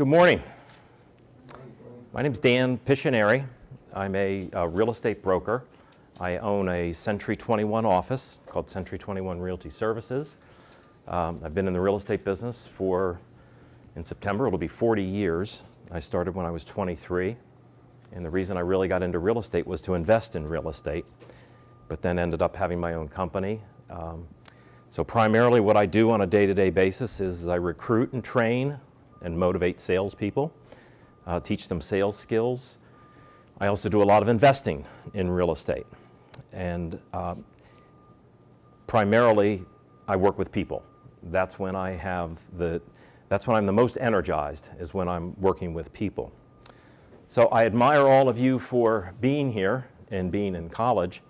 Good morning. My name is Dan Piscioneri. I'm a real estate broker. I own a Century 21 office called Century 21 Realty Services. I've been in the real estate business in September, it'll be 40 years. I started when I was 23, and the reason I really got into real estate was to invest in real estate, but then ended up having my own company. So primarily what I do on a day-to-day basis is I recruit and train and motivate salespeople, teach them sales skills. I also do a lot of investing in real estate. And primarily, I work with people. That's when I'm the most energized, is when I'm working with people. So I admire all of you for being here and being in college.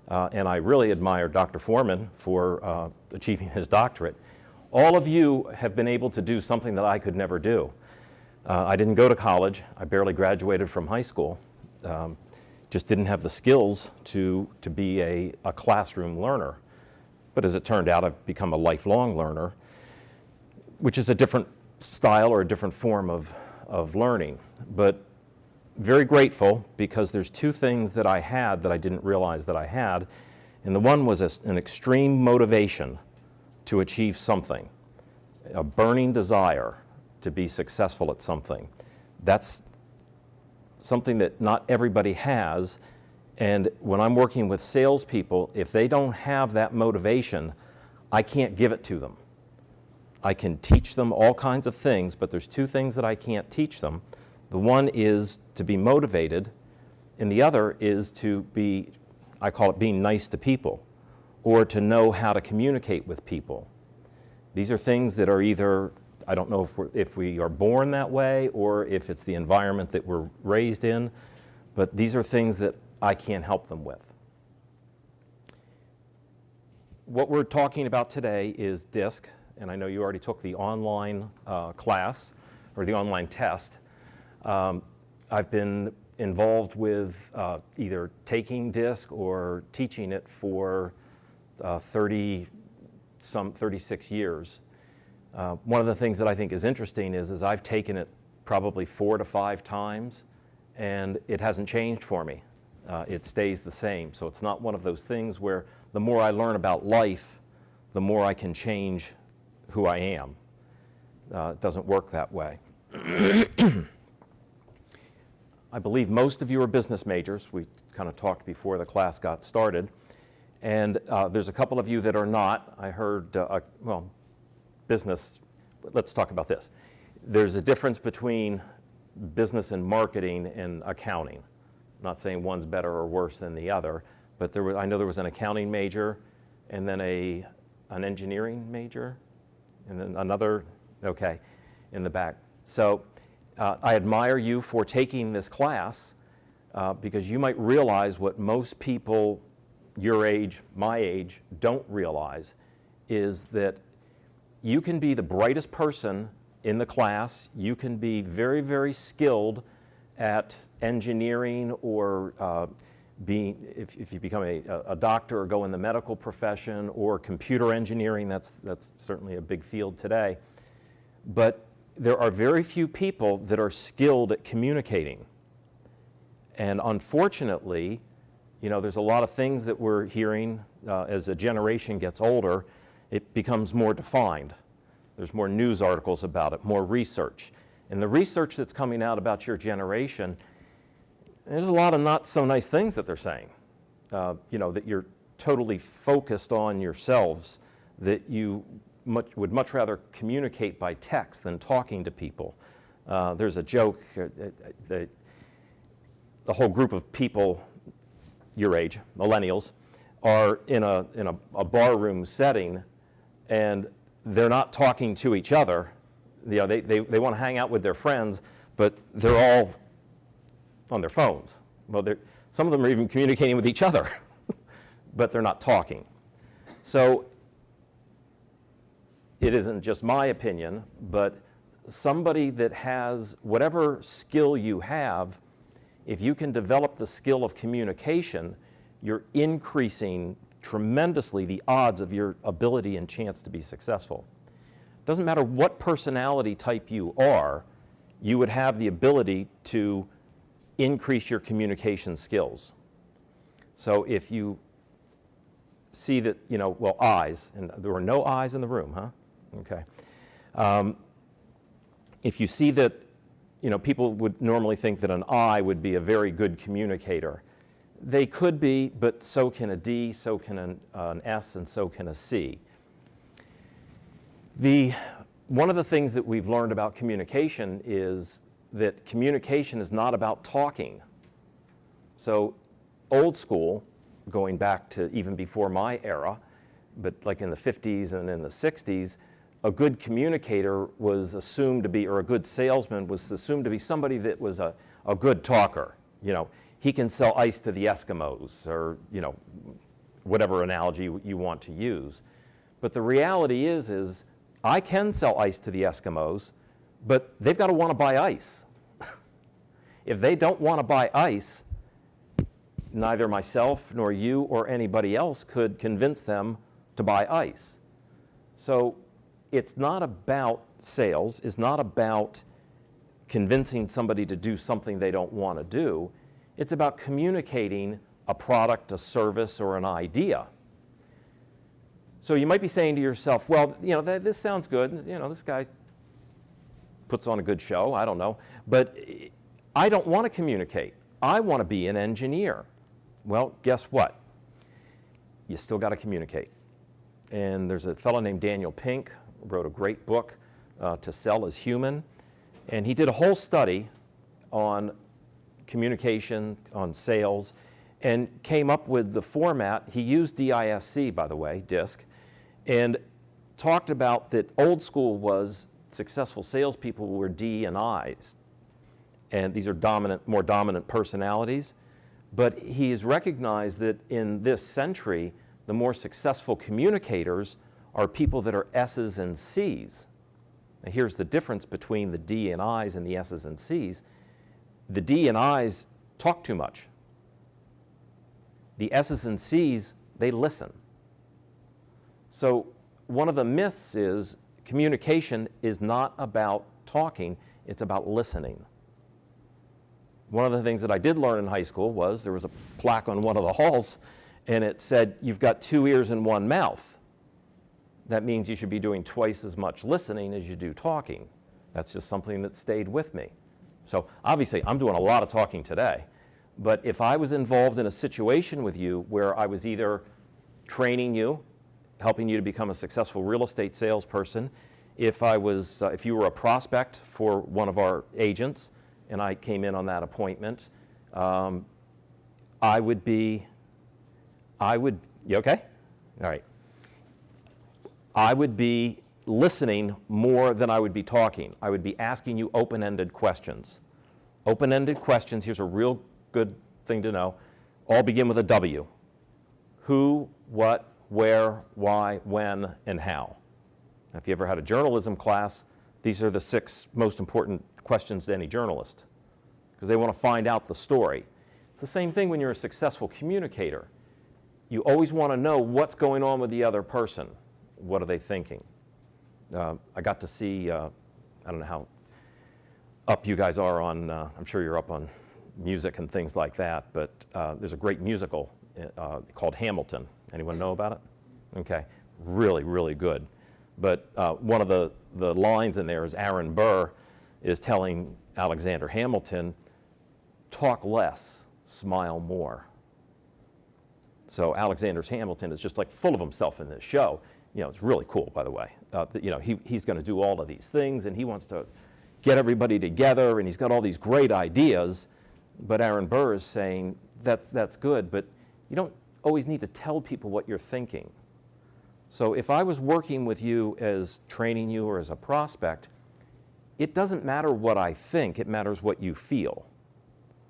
And I really admire Dr. Foreman for achieving his doctorate. All of you have been able to do something that I could never do. I didn't go to college. I barely graduated from high school. Just didn't have the skills to be a classroom learner. But as it turned out, I've become a lifelong learner, which is a different style or a different form of learning. But very grateful, because there's two things that I had that I didn't realize that I had. And the one was an extreme motivation to achieve something, a burning desire to be successful at something. That's something that not everybody has. And when I'm working with salespeople, if they don't have that motivation, I can't give it to them. I can teach them all kinds of things, but there's two things that I can't teach them. The one is to be motivated, and the other is to be, I call it being nice to people, or to know how to communicate with people. These are things that are either, I don't know if we are born that way or if it's the environment that we're raised in, but these are things that I can't help them with. What we're talking about today is DISC, and I know you already took the online class, or the online test. I've been involved with either taking DISC or teaching it for 36 years. One of the things that I think is interesting is I've taken it probably 4 to 5 times, and it hasn't changed for me. It stays the same. So it's not one of those things where the more I learn about life, the more I can change who I am. It doesn't work that way. I believe most of you are business majors. We kind of talked before the class got started. And there's a couple of you that are not. I heard, well, business, let's talk about this. There's a difference between business and marketing and accounting. I'm not saying one's better or worse than the other, but I know there was an accounting major, and then an engineering major, and then another, okay, in the back. So I admire you for taking this class because you might realize what most people your age, my age, don't realize is that you can be the brightest person in the class. You can be very, very skilled at engineering or if you become a doctor or go in the medical profession, or computer engineering. That's certainly a big field today. But there are very few people that are skilled at communicating. And unfortunately, you know, there's a lot of things that we're hearing as a generation gets older, it becomes more defined. There's more news articles about it, more research. And the research that's coming out about your generation, there's a lot of not so nice things that they're saying. You know, that you're totally focused on yourselves, that you would much rather communicate by text than talking to people. There's a joke, the whole group of people your age, millennials, are in a barroom setting, and they're not talking to each other. You know, they want to hang out with their friends, but they're all on their phones. Well, some of them are even communicating with each other, but they're not talking. So it isn't just my opinion, but somebody that has whatever skill you have, if you can develop the skill of communication, you're increasing tremendously the odds of your ability and chance to be successful. Doesn't matter what personality type you are, you would have the ability to increase your communication skills. So if you see that, well, eyes, and there were no eyes in the room, huh? Okay. If you see that, people would normally think that an I would be a very good communicator. They could be, but so can a D, so can an S, and so can a C. One of the things that we've learned about communication is that communication is not about talking. So old school, going back to even before my era, but like in the 50s and in the 60s, a good communicator was assumed to be, or a good salesman was assumed to be somebody that was a good talker. He can sell ice to the Eskimos, or whatever analogy you want to use. But the reality is I can sell ice to the Eskimos, but they've got to want to buy ice. If they don't want to buy ice, neither myself nor you or anybody else could convince them to buy ice. So it's not about sales. It's not about convincing somebody to do something they don't want to do. It's about communicating a product, a service, or an idea. So you might be saying to yourself, well, this sounds good. This guy puts on a good show. I don't know. But I don't want to communicate. I want to be an engineer. Well, guess what? You still got to communicate. And there's a fellow named Daniel Pink, wrote a great book, To Sell is Human. And he did a whole study on communication, on sales, and came up with the format. He used DISC, by the way, DISC, and talked about that old school was successful salespeople were D and I's. And these are more dominant personalities. But he has recognized that in this century, the more successful communicators are people that are S's and C's. Now here's the difference between the D and I's and the S's and C's. The D and I's talk too much. The S's and C's, they listen. So one of the myths is communication is not about talking, it's about listening. One of the things that I did learn in high school was there was a plaque on one of the halls, and it said, you've got 2 ears and 1 mouth. That means you should be doing twice as much listening as you do talking. That's just something that stayed with me. So obviously, I'm doing a lot of talking today. But if I was involved in a situation with you where I was either training you, helping you to become a successful real estate salesperson, if you were a prospect for one of our agents, and I came in on that appointment, you okay? All right. I would be listening more than I would be talking. I would be asking you open-ended questions. Open-ended questions, here's a real good thing to know, all begin with a W. Who, what, where, why, when, and how. Now, if you ever had a journalism class, these are the 6 most important questions to any journalist, because they want to find out the story. It's the same thing when you're a successful communicator. You always want to know what's going on with the other person. What are they thinking? I got to see, I don't know how up you guys are on, I'm sure you're up on music and things like that, but there's a great musical called Hamilton. Anyone know about it? Okay, really, really good. But one of the lines in there is Aaron Burr is telling Alexander Hamilton, talk less, smile more. So Alexander Hamilton is just like full of himself in this show. It's really cool, by the way. He's going to do all of these things, and he wants to get everybody together, and he's got all these great ideas. But Aaron Burr is saying that's good, but you don't always need to tell people what you're thinking. So if I was working with you as training you or as a prospect, it doesn't matter what I think, it matters what you feel.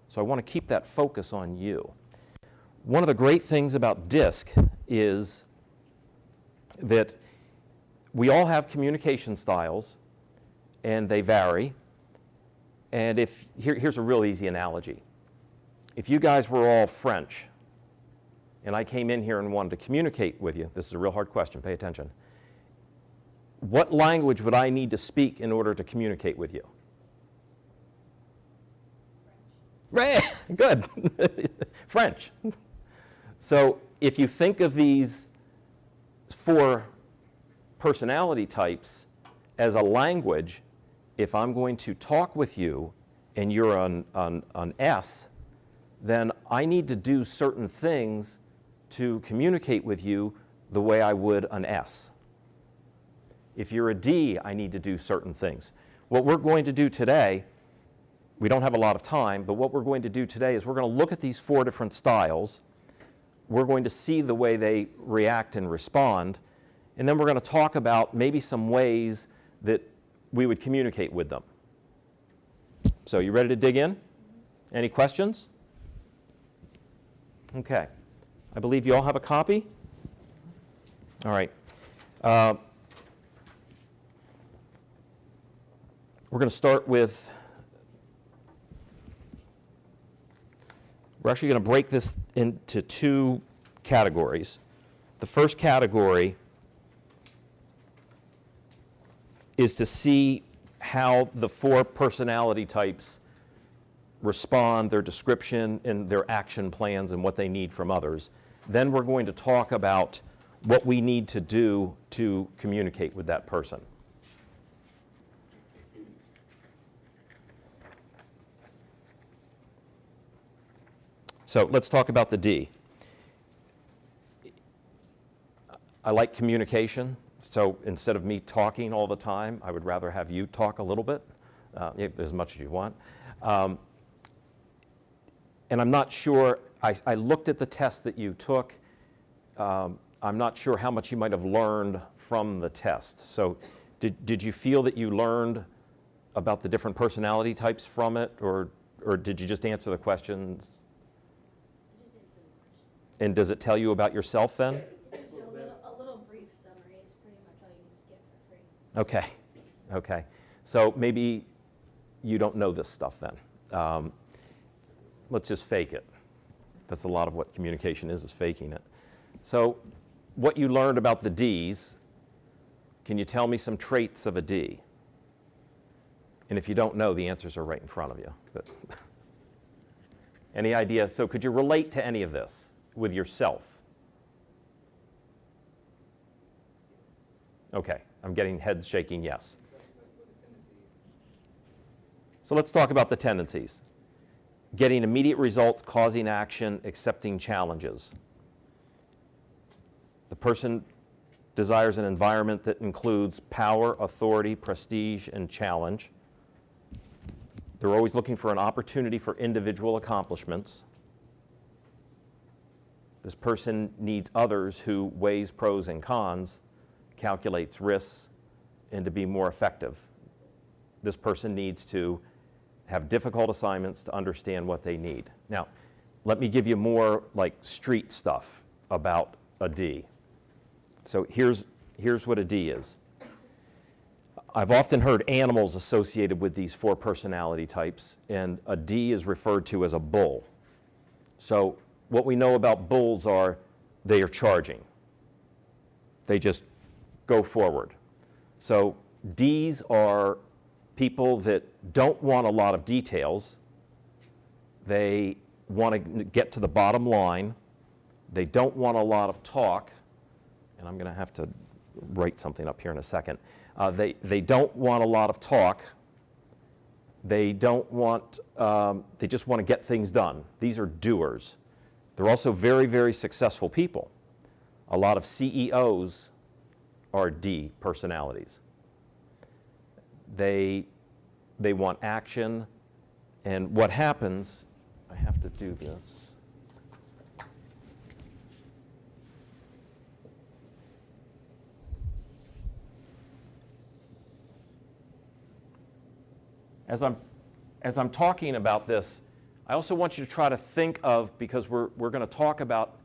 So I want to keep that focus on you. One of the great things about DISC is that we all have communication styles, and they vary. And here's a real easy analogy. If you guys were all French, and I came in here and wanted to communicate with you, this is a real hard question, pay attention. What language would I need to speak in order to communicate with you? Right, good. French. So if you think of these 4 personality types as a language, if I'm going to talk with you and you're an S, then I need to do certain things to communicate with you the way I would an S. If you're a D, I need to do certain things. What we're going to do today, we don't have a lot of time, but what we're going to do today is we're going to look at these 4 different styles. We're going to see the way they react and respond, and then we're going to talk about maybe some ways that we would communicate with them. So you ready to dig in? Any questions? Okay. I believe you all have a copy? All right. We're going to start with, we're actually going to break this into 2 categories. The first category is to see how the 4 personality types respond, their description and their action plans and what they need from others. Then we're going to talk about what we need to do to communicate with that person. So let's talk about the D. I like communication, so instead of me talking all the time, I would rather have you talk a little bit, as much as you want. And I'm not sure, I looked at the test that you took. I'm not sure how much you might have learned from the test. So did you feel that you learned about the different personality types from it, or did you just answer the questions? And does it tell you about yourself then? A little brief summary is pretty much all you need to get for free. Okay, okay. So maybe you don't know this stuff then. Let's just fake it. That's a lot of what communication is faking it. So what you learned about the Ds, can you tell me some traits of a D? And if you don't know, the answers are right in front of you. But any idea? So could you relate to any of this with yourself? Okay, I'm getting heads shaking yes. So let's talk about the tendencies. Getting immediate results, causing action, accepting challenges. The person desires an environment that includes power, authority, prestige, and challenge. They're always looking for an opportunity for individual accomplishments. This person needs others who weighs pros and cons, calculates risks, and to be more effective. This person needs to have difficult assignments to understand what they need. Now, let me give you more like street stuff about a D. So here's what a D is. I've often heard animals associated with these 4 personality types, and a D is referred to as a bull. So what we know about bulls are they are charging. They just go forward. So Ds are people that don't want a lot of details. They want to get to the bottom line. They don't want a lot of talk. And I'm going to have to write something up here in a second. They don't want a lot of talk. They don't want, they just want to get things done. These are doers. They're also very, very successful people. A lot of CEOs are D personalities. They want action, and what happens, I have to do this. As I'm talking about this, I also want you to try to think of, because we're going to talk about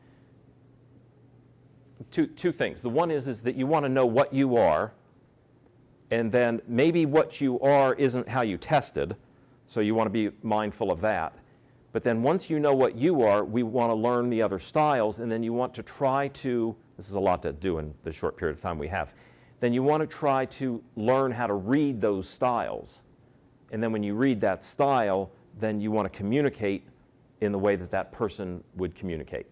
two things. The one is that you want to know what you are, and then maybe what you are isn't how you tested, so you want to be mindful of that. But then once you know what you are, we want to learn the other styles, and then you want to try to, this is a lot to do in the short period of time we have, then you want to try to learn how to read those styles. And then when you read that style, then you want to communicate in the way that that person would communicate.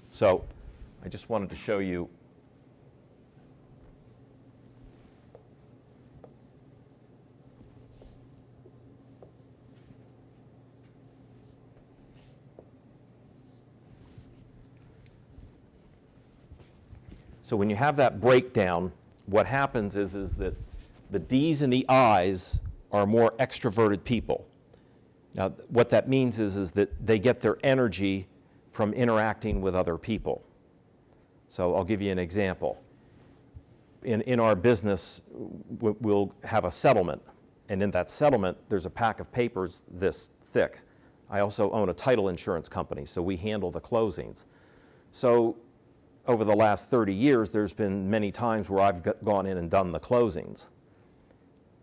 So I just wanted to show you. So when you have that breakdown, what happens is that the D's and the I's are more extroverted people. Now, what that means is that they get their energy from interacting with other people. So I'll give you an example. In our business, we'll have a settlement, and in that settlement, there's a pack of papers this thick. I also own a title insurance company, so we handle the closings. So over the last 30 years, there's been many times where I've gone in and done the closings.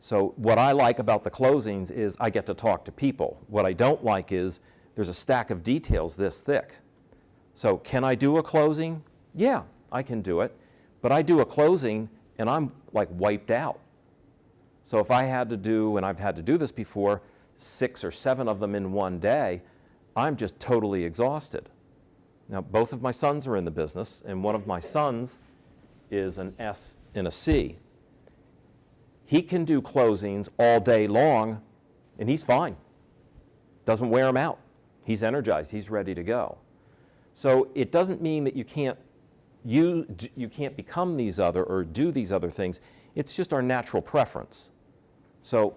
So what I like about the closings is I get to talk to people. What I don't like is there's a stack of details this thick. So can I do a closing? Yeah, I can do it. But I do a closing and I'm like wiped out. So if I had to do, and I've had to do this before, 6 or 7 of them in one day, I'm just totally exhausted. Now, both of my sons are in the business, and one of my sons is an S and a C. He can do closings all day long, and he's fine. Doesn't wear him out. He's energized. He's ready to go. So it doesn't mean that you can't become these other or do these other things. It's just our natural preference. So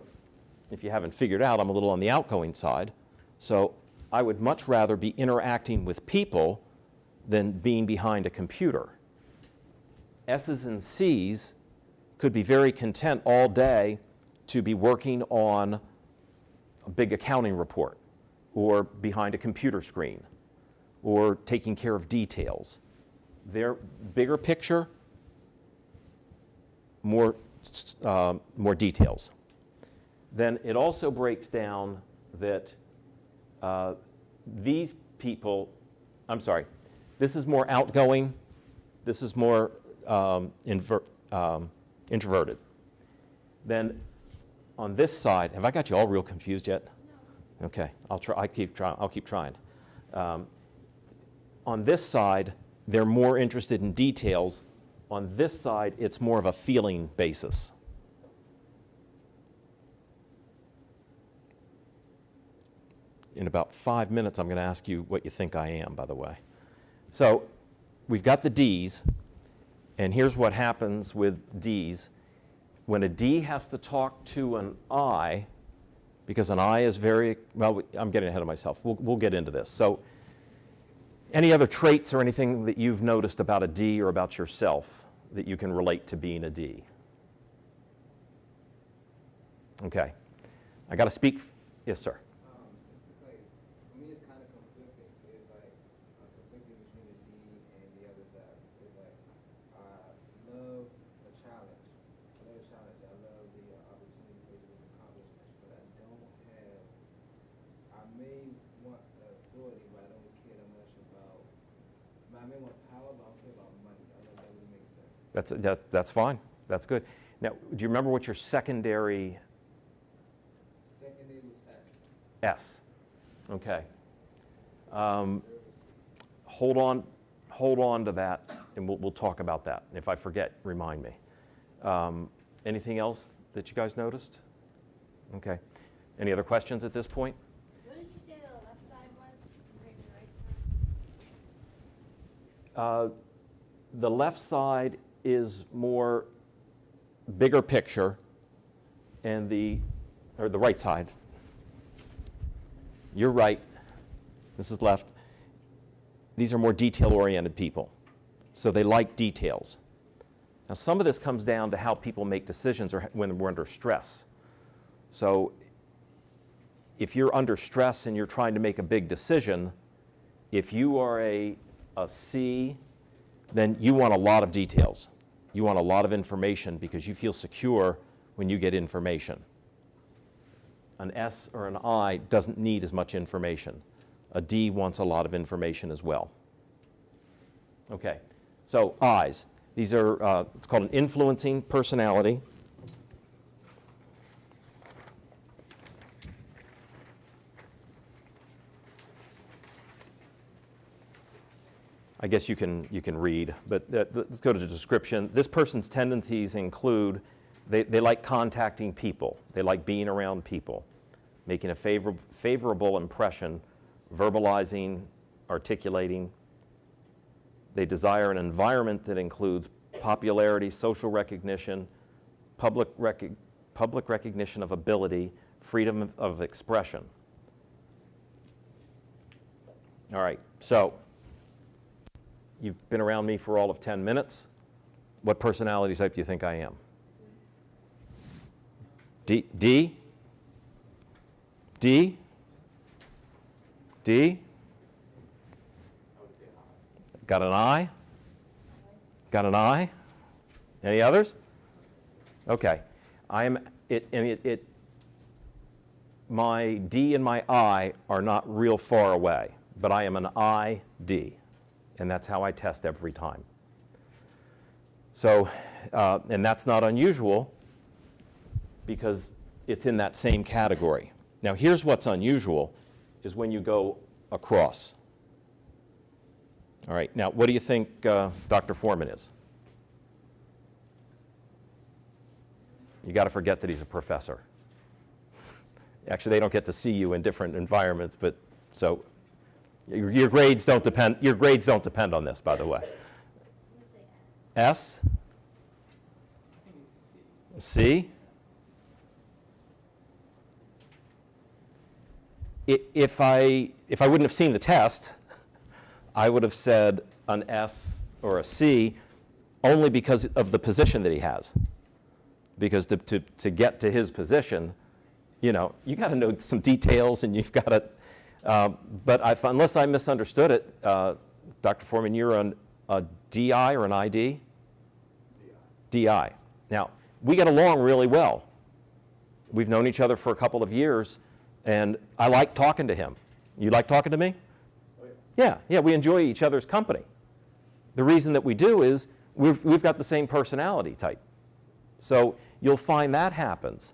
if you haven't figured out, I'm a little on the outgoing side. So I would much rather be interacting with people than being behind a computer. S's and C's could be very content all day to be working on a big accounting report or behind a computer screen or taking care of details. Their bigger picture, more details. Then it also breaks down that these people, this is more outgoing, this is more introverted. Then on this side, have I got you all real confused yet? No. Okay, I'll keep trying. On this side, they're more interested in details. On this side, it's more of a feeling basis. In about 5 minutes, I'm going to ask you what you think I am, by the way. So we've got the D's, and here's what happens with D's. When a D has to talk to an I, because an I is very, well, I'm getting ahead of myself. We'll get into this. So any other traits or anything that you've noticed about a D or about yourself that you can relate to being a D? Okay. I got to speak. Yes, sir. That's fine. That's good. Now, do you remember what your secondary? Secondary was S. S. Okay. Hold on to that, and we'll talk about that. And if I forget, remind me. Anything else that you guys noticed? Okay. Any other questions at this point? What did you say the left side was compared to the right side? The left side is more bigger picture, and the right side. You're right. This is left. These are more detail-oriented people, so they like details. Now, some of this comes down to how people make decisions or when we're under stress. So if you're under stress and you're trying to make a big decision, if you are a C, then you want a lot of details. You want a lot of information because you feel secure when you get information. An S or an I doesn't need as much information. A D wants a lot of information as well. Okay, so I's. These are, it's called an influencing personality. I guess you can read, but let's go to the description. This person's tendencies include they like contacting people. They like being around people, making a favorable impression, verbalizing, articulating. They desire an environment that includes popularity, social recognition, public recognition of ability, freedom of expression. All right, so you've been around me for all of 10 minutes. What personality type do you think I am? D? D? D? D? Got an I? Got an I? Any others? Okay. My D and my I are not real far away, but I am an ID, and that's how I test every time. So, and that's not unusual because it's in that same category. Now, here's what's unusual is when you go across. All right, now what do you think Dr. Foreman is? You got to forget that he's a professor. Actually, they don't get to see you in different environments, but so your grades don't depend. Your grades don't depend on this, by the way. S. C. If I wouldn't have seen the test, I would have said an S or a C only because of the position that he has. Because to get to his position, you know, you got to know some details and you've got to, but unless I misunderstood it, Dr. Foreman, you're a DI or an ID? DI. Now, we get along really well. We've known each other for a couple of years, and I like talking to him. You like talking to me? Yeah, we enjoy each other's company. The reason that we do is we've got the same personality type. So you'll find that happens.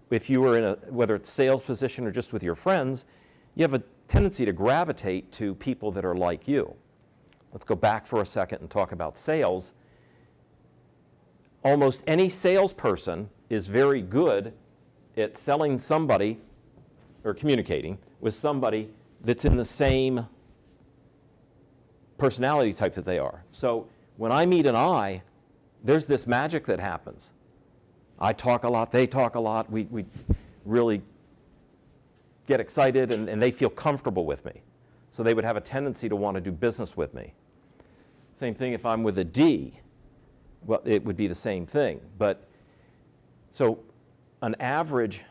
If you were in whether it's sales position or just with your friends, you have a tendency to gravitate to people that are like you. Let's go back for a second and talk about sales. Almost any salesperson is very good at selling somebody or communicating with somebody that's in the same personality type that they are. So when I meet an I, there's this magic that happens. I talk a lot, they talk a lot, we really get excited and they feel comfortable with me. So they would have a tendency to want to do business with me. Same thing if I'm with a D, well, it would be the same thing. But so an average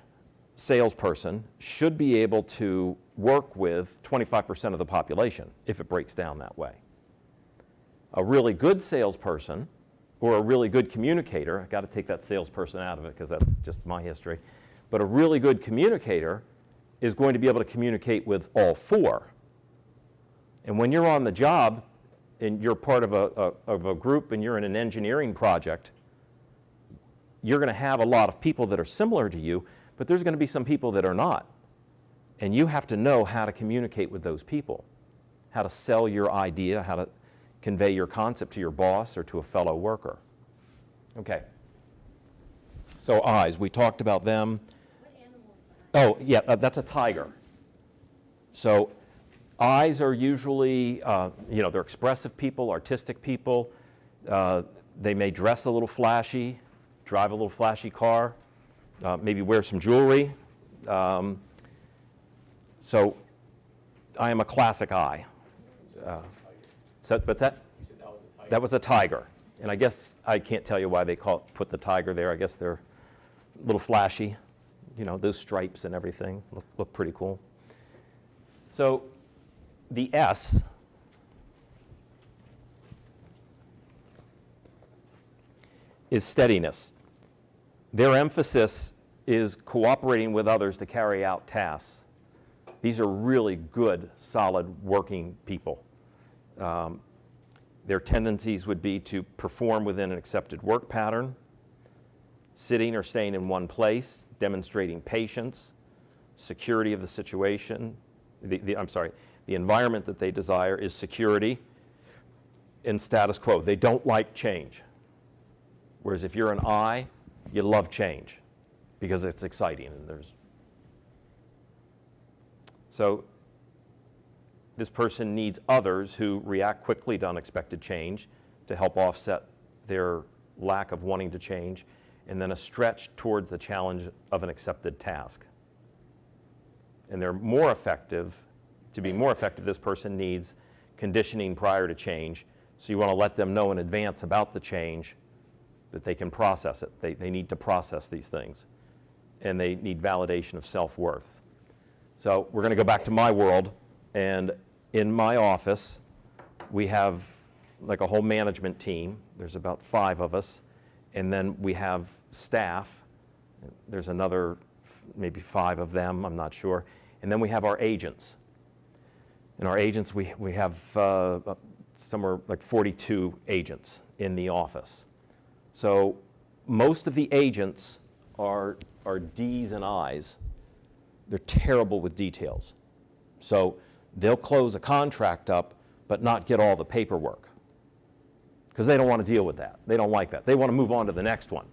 salesperson should be able to work with 25% of the population if it breaks down that way. A really good salesperson or a really good communicator, I've got to take that salesperson out of it because that's just my history, but a really good communicator is going to be able to communicate with all four. And when you're on the job and you're part of a group and you're in an engineering project, you're going to have a lot of people that are similar to you, but there's going to be some people that are not. And you have to know how to communicate with those people, how to sell your idea, how to convey your concept to your boss or to a fellow worker. Okay. So eyes, we talked about them. What animal is that? Oh, yeah, that's a tiger. So eyes are usually, they're expressive people, artistic people. They may dress a little flashy, drive a little flashy car, maybe wear some jewelry. So I am a classic eye. But that was a tiger. And I guess I can't tell you why they put the tiger there. I guess they're a little flashy. You know, those stripes and everything look pretty cool. So the S is steadiness. Their emphasis is cooperating with others to carry out tasks. These are really good, solid, working people. Their tendencies would be to perform within an accepted work pattern, sitting or staying in one place, demonstrating patience, security of the situation. The environment that they desire is security. in status quo. They don't like change. Whereas if you're an I, you love change because it's exciting. And so this person needs others who react quickly to unexpected change to help offset their lack of wanting to change, and then a stretch towards the challenge of an accepted task. And they're more effective. To be more effective, this person needs conditioning prior to change. So you want to let them know in advance about the change that they can process it. They need to process these things. And they need validation of self-worth. So we're going to go back to my world. And in my office, we have like a whole management team. There's about 5 of us. And then we have staff. There's another maybe 5 of them, I'm not sure. And then we have our agents. And our agents, we have somewhere like 42 agents in the office. So most of the agents are D's and I's. They're terrible with details. So they'll close a contract up but not get all the paperwork because they don't want to deal with that. They don't like that. They want to move on to the next one.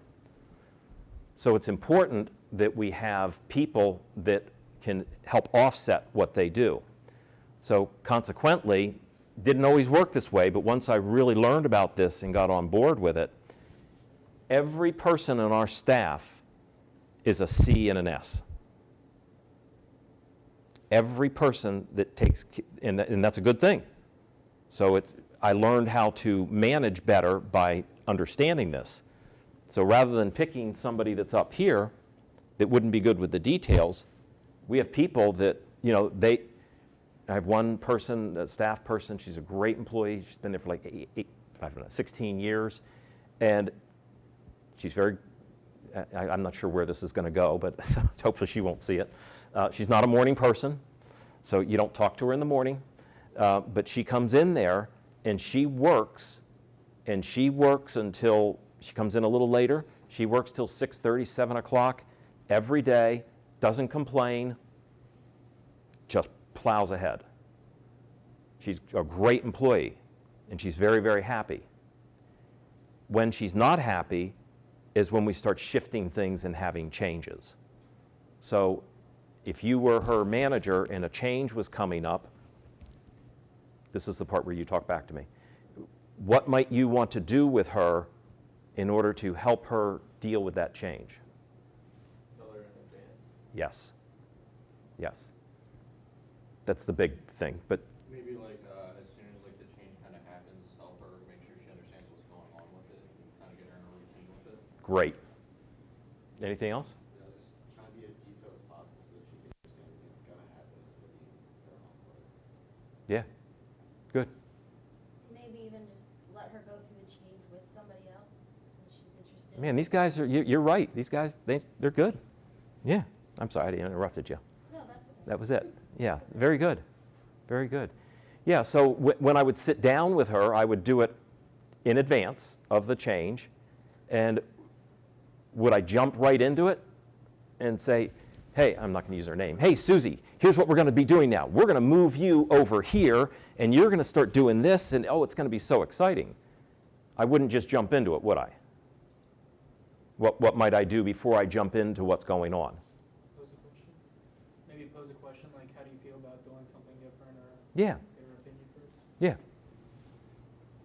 So it's important that we have people that can help offset what they do. So consequently, didn't always work this way, but once I really learned about this and got on board with it, every person on our staff is a C and an S. Every person that takes, and that's a good thing. So I learned how to manage better by understanding this. So rather than picking somebody that's up here that wouldn't be good with the details, we have people that, I have one person, a staff person, she's a great employee. She's been there for like 16 years. And she's very, I'm not sure where this is going to go, but hopefully she won't see it. She's not a morning person, so you don't talk to her in the morning. But she comes in there and she works until, she comes in a little later. She works till 6:30, 7 o'clock every day, doesn't complain, just plows ahead. She's a great employee, and she's very, very happy. When she's not happy is when we start shifting things and having changes. So if you were her manager and a change was coming up, this is the part where you talk back to me. What might you want to do with her in order to help her deal with that change? Tell her in advance. Yes. Yes. That's the big thing. But Maybe like as soon as like the change kind of happens, help her make sure she understands what's going on with it and kind of get her in a routine with it. great. Anything else? I was just trying to be as detailed as possible so that she can understand everything that's going to happen instead of being thrown off guard. Yeah. Good. Maybe even just let her go through the change with somebody else so she's interested. Man, these guys are, you're right. These guys, they're good. Yeah. I'm sorry, I interrupted you. No, that's okay. That was it. Yeah, very good. Very good. Yeah, so when I would sit down with her, I would do it in advance of the change. And would I jump right into it and say, hey, I'm not going to use her name. Hey, Susie, here's what we're going to be doing now. We're going to move you over here, and you're going to start doing this, and oh, it's going to be so exciting. I wouldn't just jump into it, would I? What might I do before I jump into what's going on? Pose a question. Maybe pose a question like, how do you feel about doing something different, or Yeah. their opinion first? Yeah.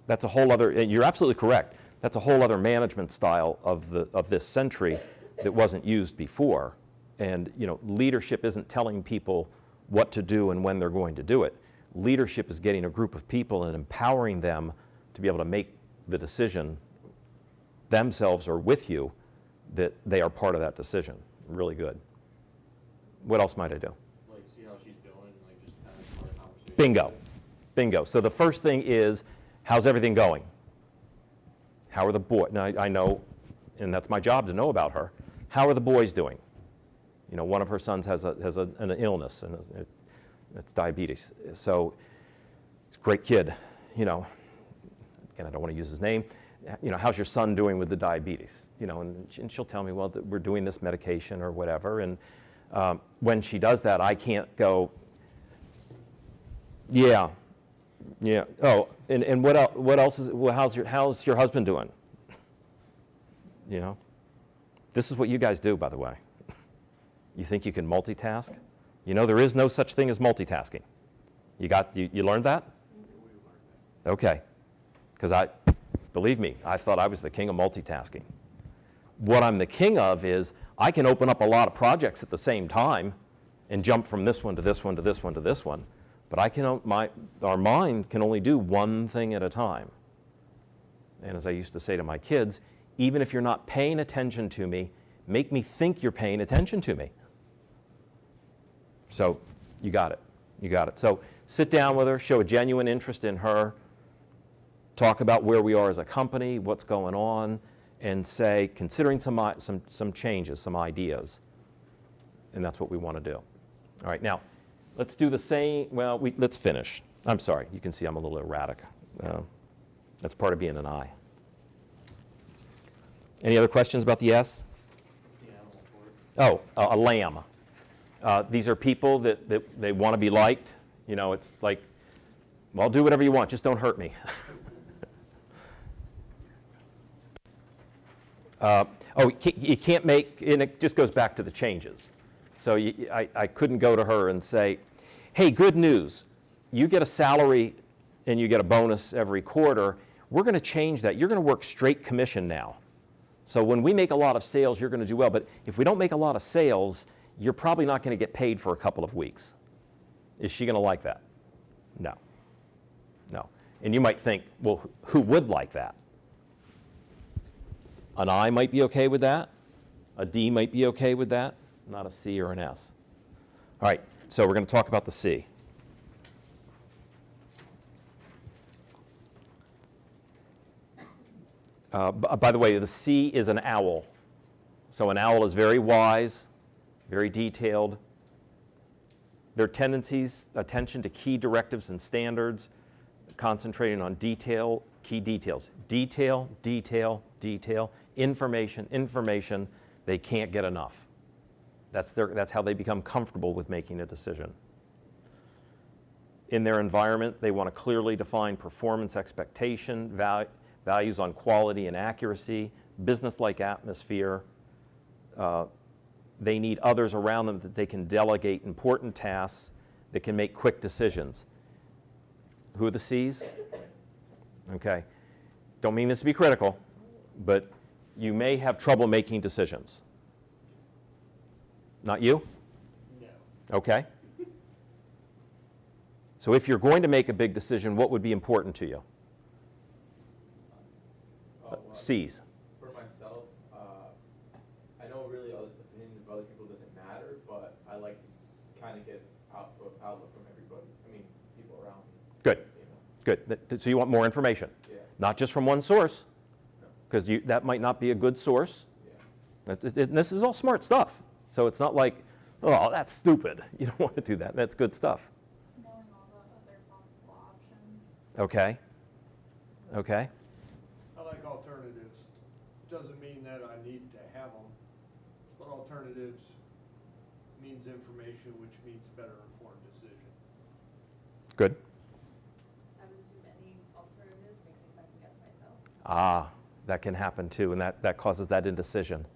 That's a whole other, and you're absolutely correct. That's a whole other management style of this century that wasn't used before. And leadership isn't telling people what to do and when they're going to do it. Leadership is getting a group of people and empowering them to be able to make the decision themselves or with you that they are part of that decision. Really good. What else might I do? Like see how she's doing, like just kind of start a conversation. Bingo. Bingo. So the first thing is, how's everything going? How are the boys? Now, I know, and that's my job to know about her. How are the boys doing? One of her sons has an illness, and it's diabetes. So it's a great kid. Again, I don't want to use his name. How's your son doing with the diabetes? And she'll tell me, well, we're doing this medication or whatever. And when she does that, I can't go, yeah, Yeah. Oh, and what else is, well, how's your husband doing? You know? This is what you guys do, by the way. You think you can multitask? You know, there is no such thing as multitasking. You learned that? Okay. Because believe me, I thought I was the king of multitasking. What I'm the king of is I can open up a lot of projects at the same time and jump from this one to this one to this one to this one. But our mind can only do one thing at a time. And as I used to say to my kids, even if you're not paying attention to me, make me think you're paying attention to me. So you got it. You got it. So sit down with her, show a genuine interest in her, talk about where we are as a company, what's going on, and say, considering some changes, some ideas. And that's what we want to do. All right, now, let's do the same. Well, let's finish. I'm sorry. You can see I'm a little erratic. That's part of being an I. Any other questions about the S? What's the animal for it? Oh, a lamb. These are people that they want to be liked. You know, it's like, well, do whatever you want, just don't hurt me. You can't make, and it just goes back to the changes. So I couldn't go to her and say, hey, good news, you get a salary and you get a bonus every quarter. We're going to change that. You're going to work straight commission now. So when we make a lot of sales, you're going to do well. But if we don't make a lot of sales, you're probably not going to get paid for a couple of weeks. Is she going to like that? No. No. And you might think, well, who would like that? An I might be okay with that. A D might be okay with that. Not a C or an S. All right, so we're going to talk about the C. By the way, the C is an owl. So an owl is very wise, very detailed. Their tendencies, attention to key directives and standards, concentrating on detail, key details. Detail, detail, detail, information, information. They can't get enough. That's how they become comfortable with making a decision. In their environment, they want to clearly define performance expectation, values on quality and accuracy, business-like atmosphere. They need others around them that they can delegate important tasks, that can make quick decisions. Who are the C's? Okay. Don't mean this to be critical, but you may have trouble making decisions. Not you? No. Okay. So if you're going to make a big decision, what would be important to you? C's. For myself, I know really opinions of other people doesn't matter, but I like to kind of get outlook from everybody. I mean, people around me. Good. You know? Good. So you want more information? Yeah. Not just from one source, No. because that might not be a good source. Yeah. And this is all smart stuff. So it's not like, oh, that's stupid. You don't want to do that. That's good stuff. Knowing all the other possible options. Okay. Okay. I like alternatives. Doesn't mean that I need to have them, but alternatives means information, which means better informed decision. Good. Having too many alternatives makes me second guess myself. Ah, that can happen too, and that causes that indecision.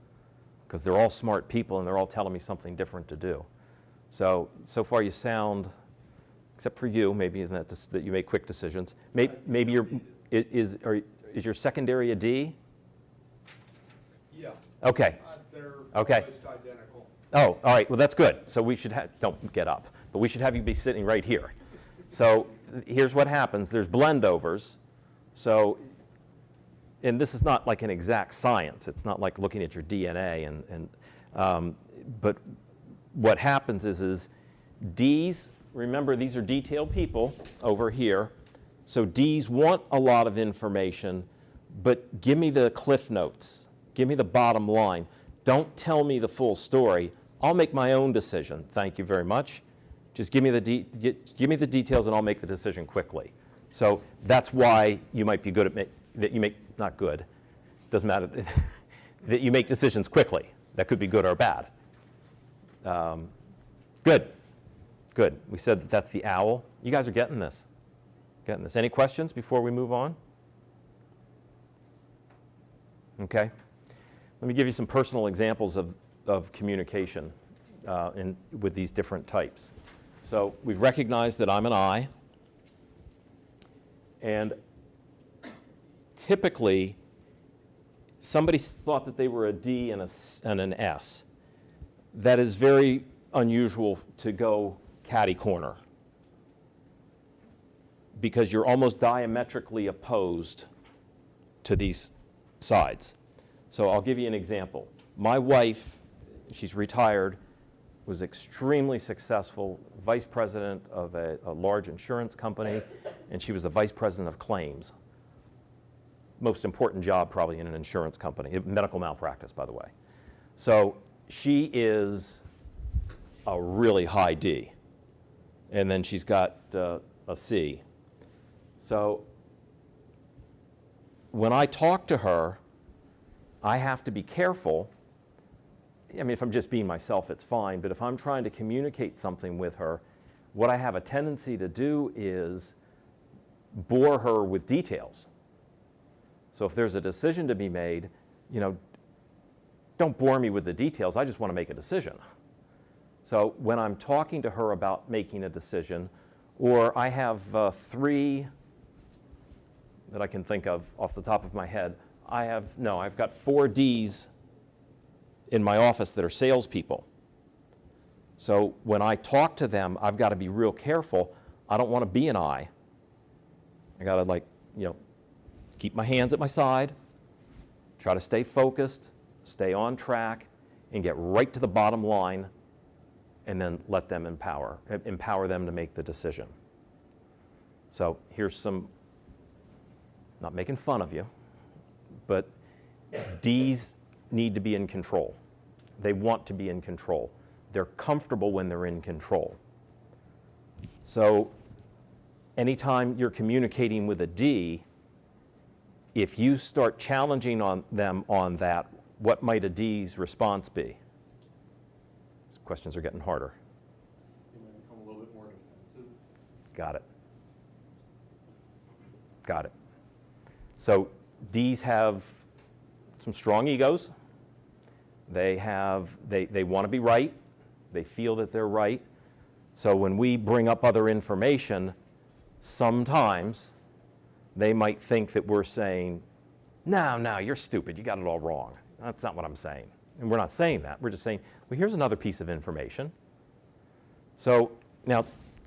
Because they're all smart people and they're all telling me something different to do. So far you sound, except for you, maybe that you make quick decisions. Maybe is your secondary a D? Yeah. Okay. They're Okay. almost identical. Oh, all right. Well, that's good. So we should don't get up, but we should have you be sitting right here. So here's what happens. There's blendovers. So, and this is not like an exact science. It's not like looking at your DNA. But what happens is D's, remember these are detailed people over here. So D's want a lot of information, but give me the cliff notes. Give me the bottom line. Don't tell me the full story. I'll make my own decision. Thank you very much. Just give me the details and I'll make the decision quickly. So that's why you might be good at not good, doesn't matter, that you make decisions quickly. That could be good or bad. Good. We said that's the owl. You guys are getting this. getting this. Any questions before we move on? Okay. Let me give you some personal examples of communication with these different types. So we've recognized that I'm an I, and typically somebody thought that they were a D and an S. That is very unusual to go catty corner, because you're almost diametrically opposed to these sides. So I'll give you an example. My wife, she's retired, was extremely successful, vice president of a large insurance company, and she was the vice president of claims. Most important job probably in an insurance company, medical malpractice, by the way. So she is a really high D, and then she's got a C. So when I talk to her, I have to be careful. I mean, if I'm just being myself, it's fine, but if I'm trying to communicate something with her, what I have a tendency to do is bore her with details. So if there's a decision to be made, don't bore me with the details, I just want to make a decision. So when I'm talking to her about making a decision, or I have 3 that I can think of off the top of my head, I've got 4 Ds in my office that are salespeople. So when I talk to them, I've got to be real careful. I don't want to be an I. I got to keep my hands at my side, try to stay focused, stay on track, and get right to the bottom line, and then let them empower them to make the decision. So here's some, not making fun of you, but Ds need to be in control. They want to be in control. They're comfortable when they're in control. So anytime you're communicating with a D, if you start challenging them on that, what might a D's response be? These questions are getting harder. They might become a little bit more defensive. Got it. Got it. So D's have some strong egos. They want to be right. They feel that they're right. So when we bring up other information, sometimes they might think that we're saying, no, you're stupid. You got it all wrong. That's not what I'm saying. And we're not saying that. We're just saying, well, here's another piece of information. So now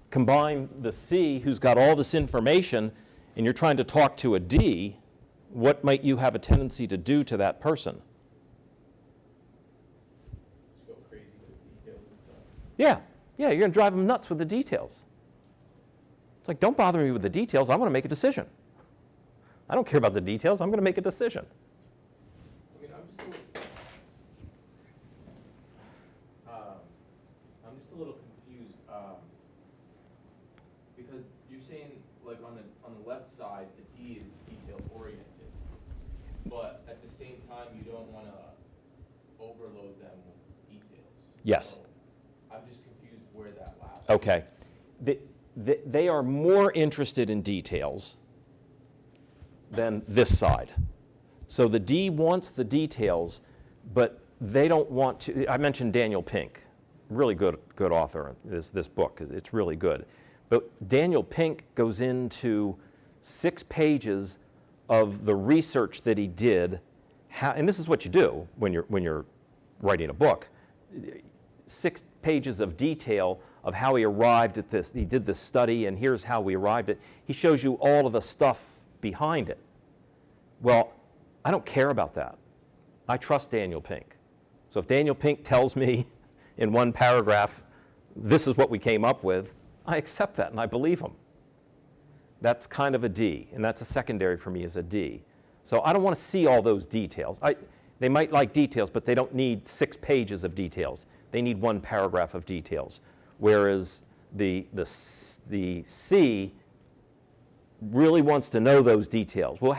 combine the C, who's got all this information, and you're trying to talk to a D, what might you have a tendency to do to that person? Just go crazy with details and stuff. Yeah, you're going to drive them nuts with the details. It's like, don't bother me with the details. I want to make a decision. I don't care about the details. I'm going to make a decision. I mean, I'm just a little confused, because you're saying, like, on the left side, the D is detail oriented, but at the same time, you don't want to overload them with details. Yes. So I'm just confused where that lies. Okay. They are more interested in details than this side. So the D wants the details, but they don't want to. I mentioned Daniel Pink, really good author. This book, it's really good. But Daniel Pink goes into 6 pages of the research that he did, and this is what you do when you're writing a book. 6 pages of detail of how he arrived at this. He did this study, and here's how we arrived at. He shows you all of the stuff behind it. Well, I don't care about that. I trust Daniel Pink. So if Daniel Pink tells me in 1 paragraph, this is what we came up with, I accept that and I believe him. That's kind of a D, and that's a secondary for me as a D. So I don't want to see all those details. They might like details, but they don't need 6 pages of details. They need 1 paragraph of details. Whereas the C really wants to know those details. Well,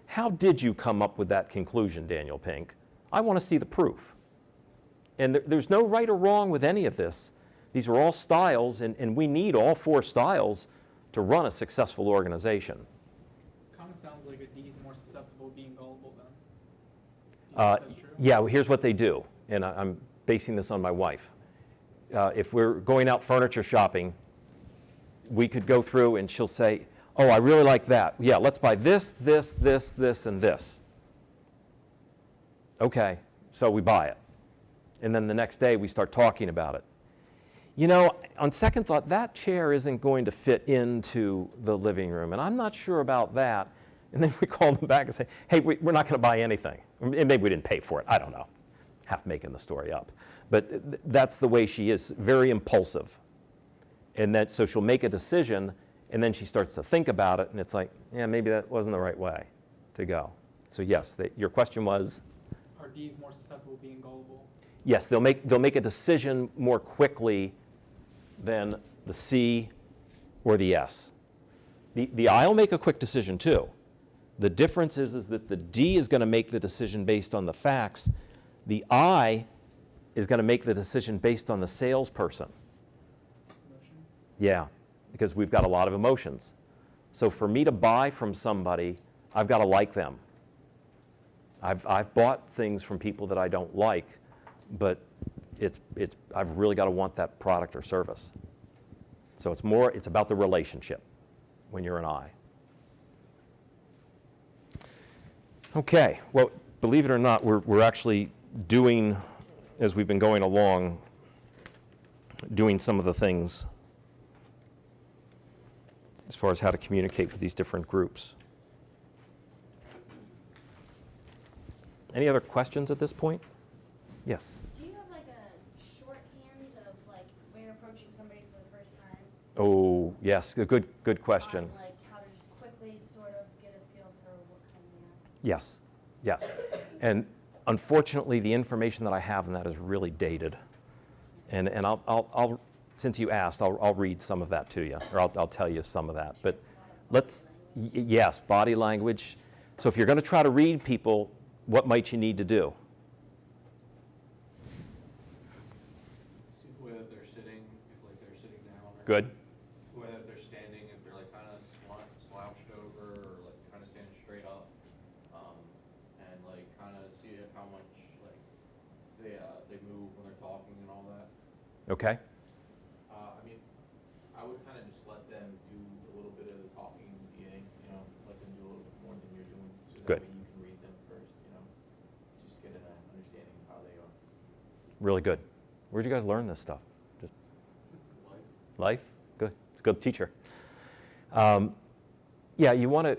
how did you come up with that conclusion, Daniel Pink? I want to see the proof. And there's no right or wrong with any of this. These are all styles, and we need all 4 styles to run a successful organization. Kind of sounds like a D is more susceptible to being gullible then. You think that's true? Yeah, well, here's what they do, and I'm basing this on my wife. If we're going out furniture shopping, we could go through and she'll say, oh, I really like that. Yeah, let's buy this, this, this, this, and this. Okay, so we buy it. And then the next day we start talking about it. You know, on second thought, that chair isn't going to fit into the living room, and I'm not sure about that. And then we call them back and say, hey, we're not going to buy anything. Maybe we didn't pay for it. I don't know. Half making the story up. But that's the way she is, very impulsive. And that, so she'll make a decision, and then she starts to think about it, and it's like, yeah, maybe that wasn't the right way to go. So yes, your question was? Are Ds more susceptible to being gullible? Yes, they'll make a decision more quickly than the C or the S. The I will make a quick decision too. The difference is that the D is going to make the decision based on the facts. The I is going to make the decision based on the salesperson. Emotion? Yeah, because we've got a lot of emotions. So for me to buy from somebody, I've got to like them. I've bought things from people that I don't like, but I've really got to want that product or service. So it's about the relationship when you're an I. Okay, well, believe it or not, we're actually doing, as we've been going along, doing some of the things as far as how to communicate with these different groups. Any other questions at this point? Yes. Do you have like a shorthand of like when you're approaching somebody for the first time? Oh, yes, a good question. On, like how to just quickly sort of get a feel for what kind they are? Yes, yes. And unfortunately, the information that I have in that is really dated. And I'll since you asked, I'll read some of that to you, or I'll tell you some of that. But yes, body language. So if you're going to try to read people, what might you need to do? See the way that they're sitting, if like they're sitting down. Or Good. The way that they're standing, if they're like kind of slouched over or like kind of standing straight up. And like kind of see how much like they move when they're talking and all that. Okay. I mean, I would kind of just let them do a little bit of the talking in the beginning, you know, let them do a little bit more than you're doing. So that Good. way you can read them first, you know, just get an understanding of how they are. Really good. Where'd you guys learn this stuff? Just life? Good. It's a good teacher. Yeah, you want to,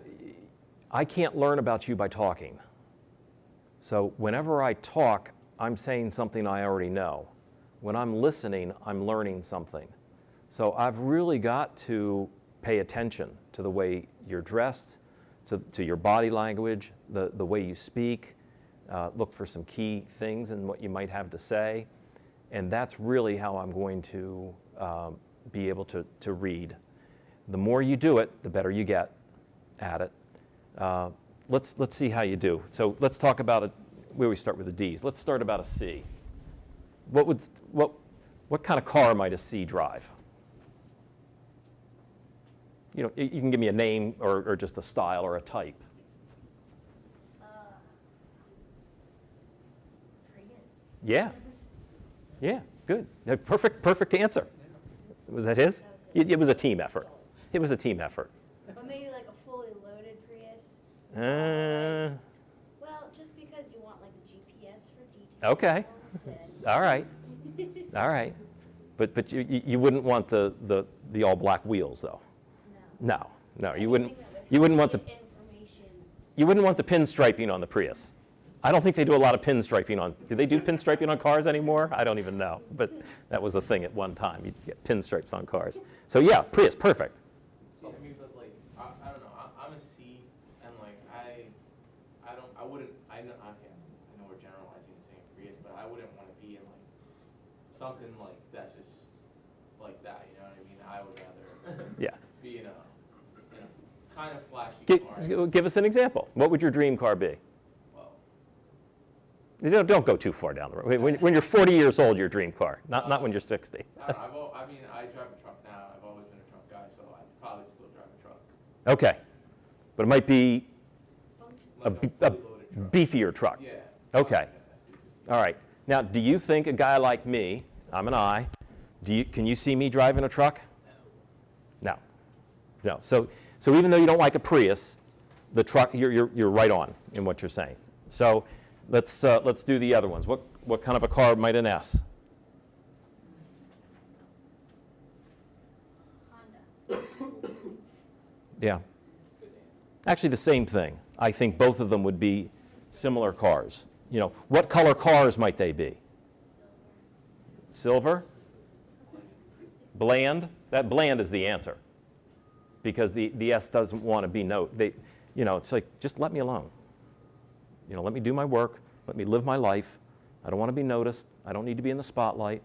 I can't learn about you by talking. So whenever I talk, I'm saying something I already know. When I'm listening, I'm learning something. So I've really got to pay attention to the way you're dressed, to your body language, the way you speak, look for some key things in what you might have to say. And that's really how I'm going to be able to read. The more you do it, the better you get at it. Let's see how you do. So let's talk about it. We always start with the D's. Let's start about a C. What kind of car might a C drive? You know, you can give me a name or just a style or a type. Prius. Yeah. Yeah, good. Perfect answer. Was that his? It was a team effort. It was a team effort. But maybe like a fully loaded Prius. Well, just because you want like the GPS for details. Okay. and- All right. All right. But you wouldn't want the all black wheels though. No. No, you Anything wouldn't. that would You wouldn't want the give information. you wouldn't want the pinstriping on the Prius. I don't think they do a lot of pinstriping on. Do they do pinstriping on cars anymore? I don't even know. But that was the thing at one time. You'd get pinstripes on cars. So yeah, Prius, perfect. So, I mean, but like, I don't know, I'm a C, and like, I wouldn't, I know we're generalizing and saying Prius, but I wouldn't wanna be in like, something like, that's just like that, you know what I mean? I would rather Yeah. be in a kind of flashy car. Give us an example. What would your dream car be? Well, Don't go too far down the road. When you're 40 years old, your dream car, not when you're 60. I don't know, I mean, I drive a truck now, I've always been a truck guy, so I'd probably still Okay. But it might be a Like a b- a fully loaded truck. beefier truck. Yeah. Okay. All right. Now, do you think a guy like me, I'm an I, can you see me driving a truck? No. No. So even though you don't like a Prius, the truck, you're right on in what you're saying. So let's do the other ones. What kind of a car might an S? Honda. Yeah. Actually, the same thing. I think both of them would be similar cars. You know, what color cars might they be? Silver? Bland? That bland is the answer. Because the S doesn't want to be it's like, just let me alone. You know, let me do my work. Let me live my life. I don't want to be noticed. I don't need to be in the spotlight.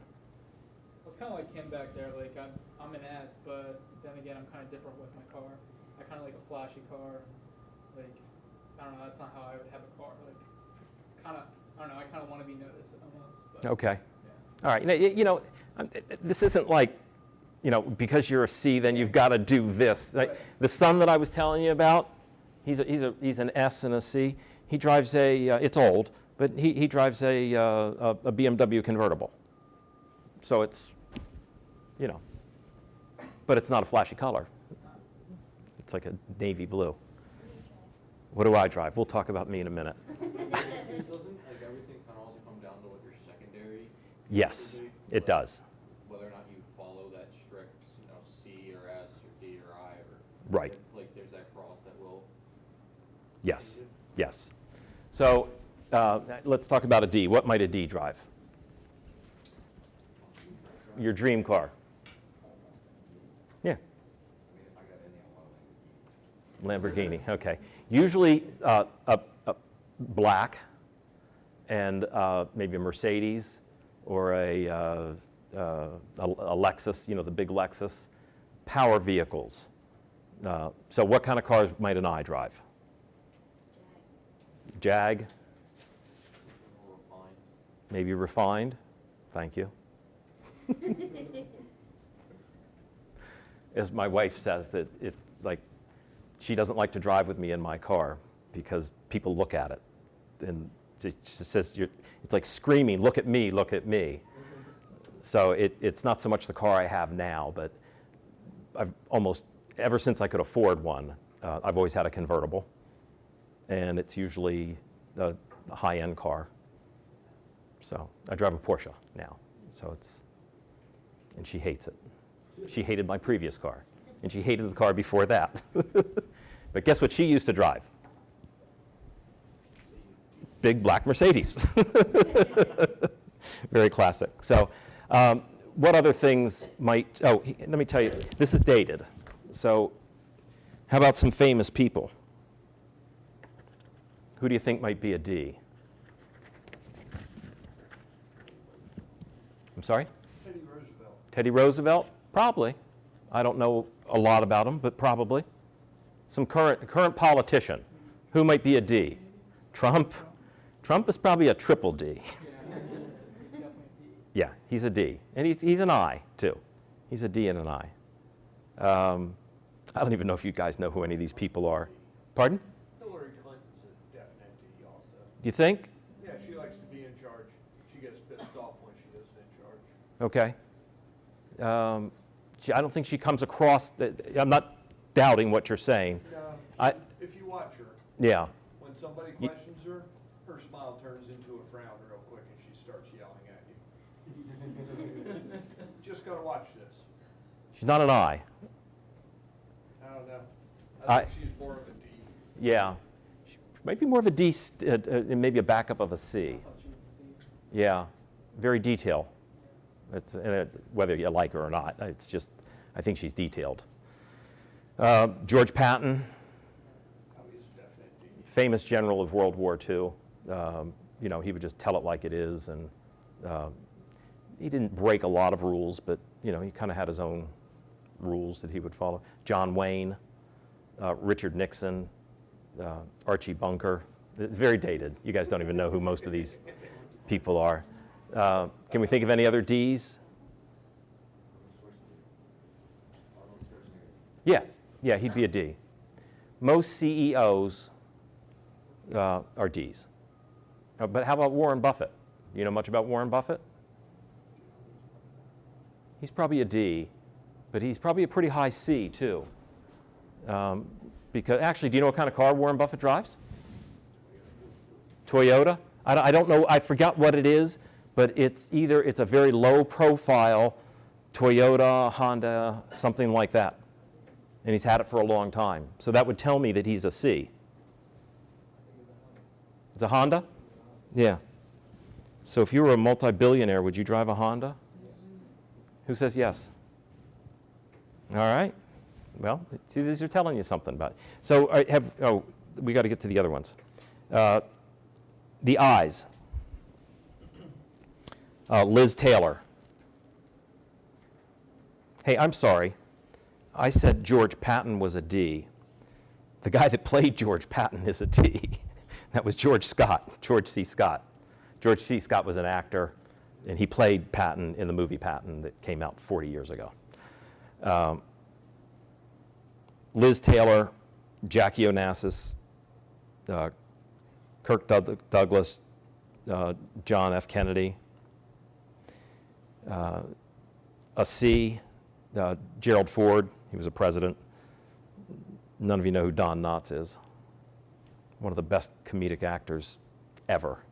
It's kind of like him back there. Like I'm an S, but then again, I'm kind of different with my car. I kind of like a flashy car. Like I don't know. That's not how I would have a car. Like kind of I don't know. I kind of want to be noticed almost. But, Okay. Yeah. All right. This isn't like, because you're a C, then you've got to do this. Like, Right. the son that I was telling you about, he's an S and a C. He drives it's old, but he drives a BMW convertible. So it's, but it's not a flashy color. It's like a navy blue. What do I drive? We'll talk about me in a minute. Doesn't like everything kind of also come down to what your secondary? Yes, would be? it does. Whether or not you follow that strict, C or S or D or I or. Right. If, like there's that cross that will. Yes, yes. So let's talk about a D. What might a D drive? Your dream car. Yeah. I mean, if I got any, I want to Lamborghini, okay. Usually a black and maybe a Mercedes or a Lexus, the big Lexus. Power vehicles. So what kind of cars might an I drive? Jag, Refined. maybe refined. Thank you. As my wife says, that it's like she doesn't like to drive with me in my car because people look at it. And she says, it's like screaming, look at me, look at me. So it's not so much the car I have now, but I've almost, ever since I could afford one, I've always had a convertible. And it's usually a high-end car. So I drive a Porsche now. So and she hates it. She hated my previous car, and she hated the car before that. But guess what she used to drive? Big black Mercedes. Very classic. So what other things might, let me tell you, this is dated. So how about some famous people? Who do you think might be a D? I'm sorry? Teddy Roosevelt. Teddy Roosevelt? Probably. I don't know a lot about him, but probably. Some current politician. Who might be a D? Trump? Trump is probably a triple D. Yeah. He's definitely D. Yeah, he's a D. And he's an I, too. He's a D and an I. I don't even know if you guys know who any of these people are. Pardon? Hillary Clinton's a definite D also. You think? Yeah, she likes to be in charge. She gets pissed off when she isn't in charge. Okay. I don't think she comes across, I'm not doubting what you're saying. No, if you watch her, Yeah. when somebody questions her, her smile turns into a frown real quick and she starts yelling at you. Just gotta watch this. She's not an I. I don't know. I- I think she's more of a D. Yeah. She might be more of a D, maybe a backup of a C. I thought she was a C. Yeah. Very detailed. Whether you like her or not, it's just, I think she's detailed. George Patton, Oh, he's a definite D. famous general of World War II. He would just tell it like it is, and he didn't break a lot of rules, but he kind of had his own rules that he would follow. John Wayne, Richard Nixon, Archie Bunker. Very dated. You guys don't even know who most of these people are. Can we think of any other Ds? Yeah, he'd be a D. most CEOs are Ds. But how about Warren Buffett? You know much about Warren Buffett? He's probably a D, but he's probably a pretty high C too. Because actually, do you know what kind of car Warren Buffett drives? Toyota? I don't know, I forgot what it is, but it's a very low profile Toyota, Honda, something like that. And he's had it for a long time. So that would tell me that he's a C. It's a Honda? Yeah. So if you were a multi-billionaire, would you drive a Honda? Who says yes? All right. Well, see, these are telling you something about it. So we got to get to the other ones. The eyes. Liz Taylor. Hey, I'm sorry. I said George Patton was a D. The guy that played George Patton is a D. That was George C. Scott. George C. Scott was an actor, and he played Patton in the movie Patton that came out 40 years ago. Liz Taylor, Jackie Onassis, Kirk Douglas, John F. Kennedy. A C, Gerald Ford, he was a president. None of you know who Don Knotts is. One of the best comedic actors ever.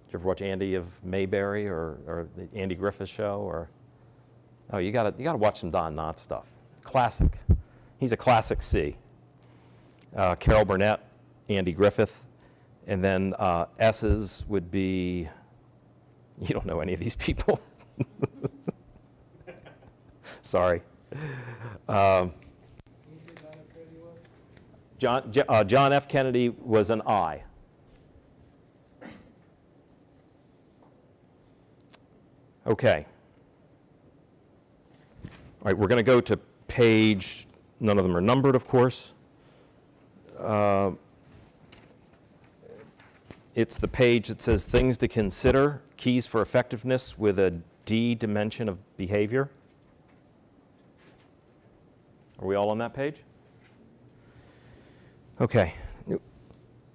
Did you ever watch Andy of Mayberry or the Andy Griffith Show? You gotta watch some Don Knotts stuff. Classic. He's a classic C. Carol Burnett, Andy Griffith, and then S's would be, you don't know any of these people. Sorry. John F. Kennedy was an I. Okay. All right, we're going to go to page, none of them are numbered, of course. It's the page that says things to consider, keys for effectiveness with a D dimension of behavior. Are we all on that page? Okay.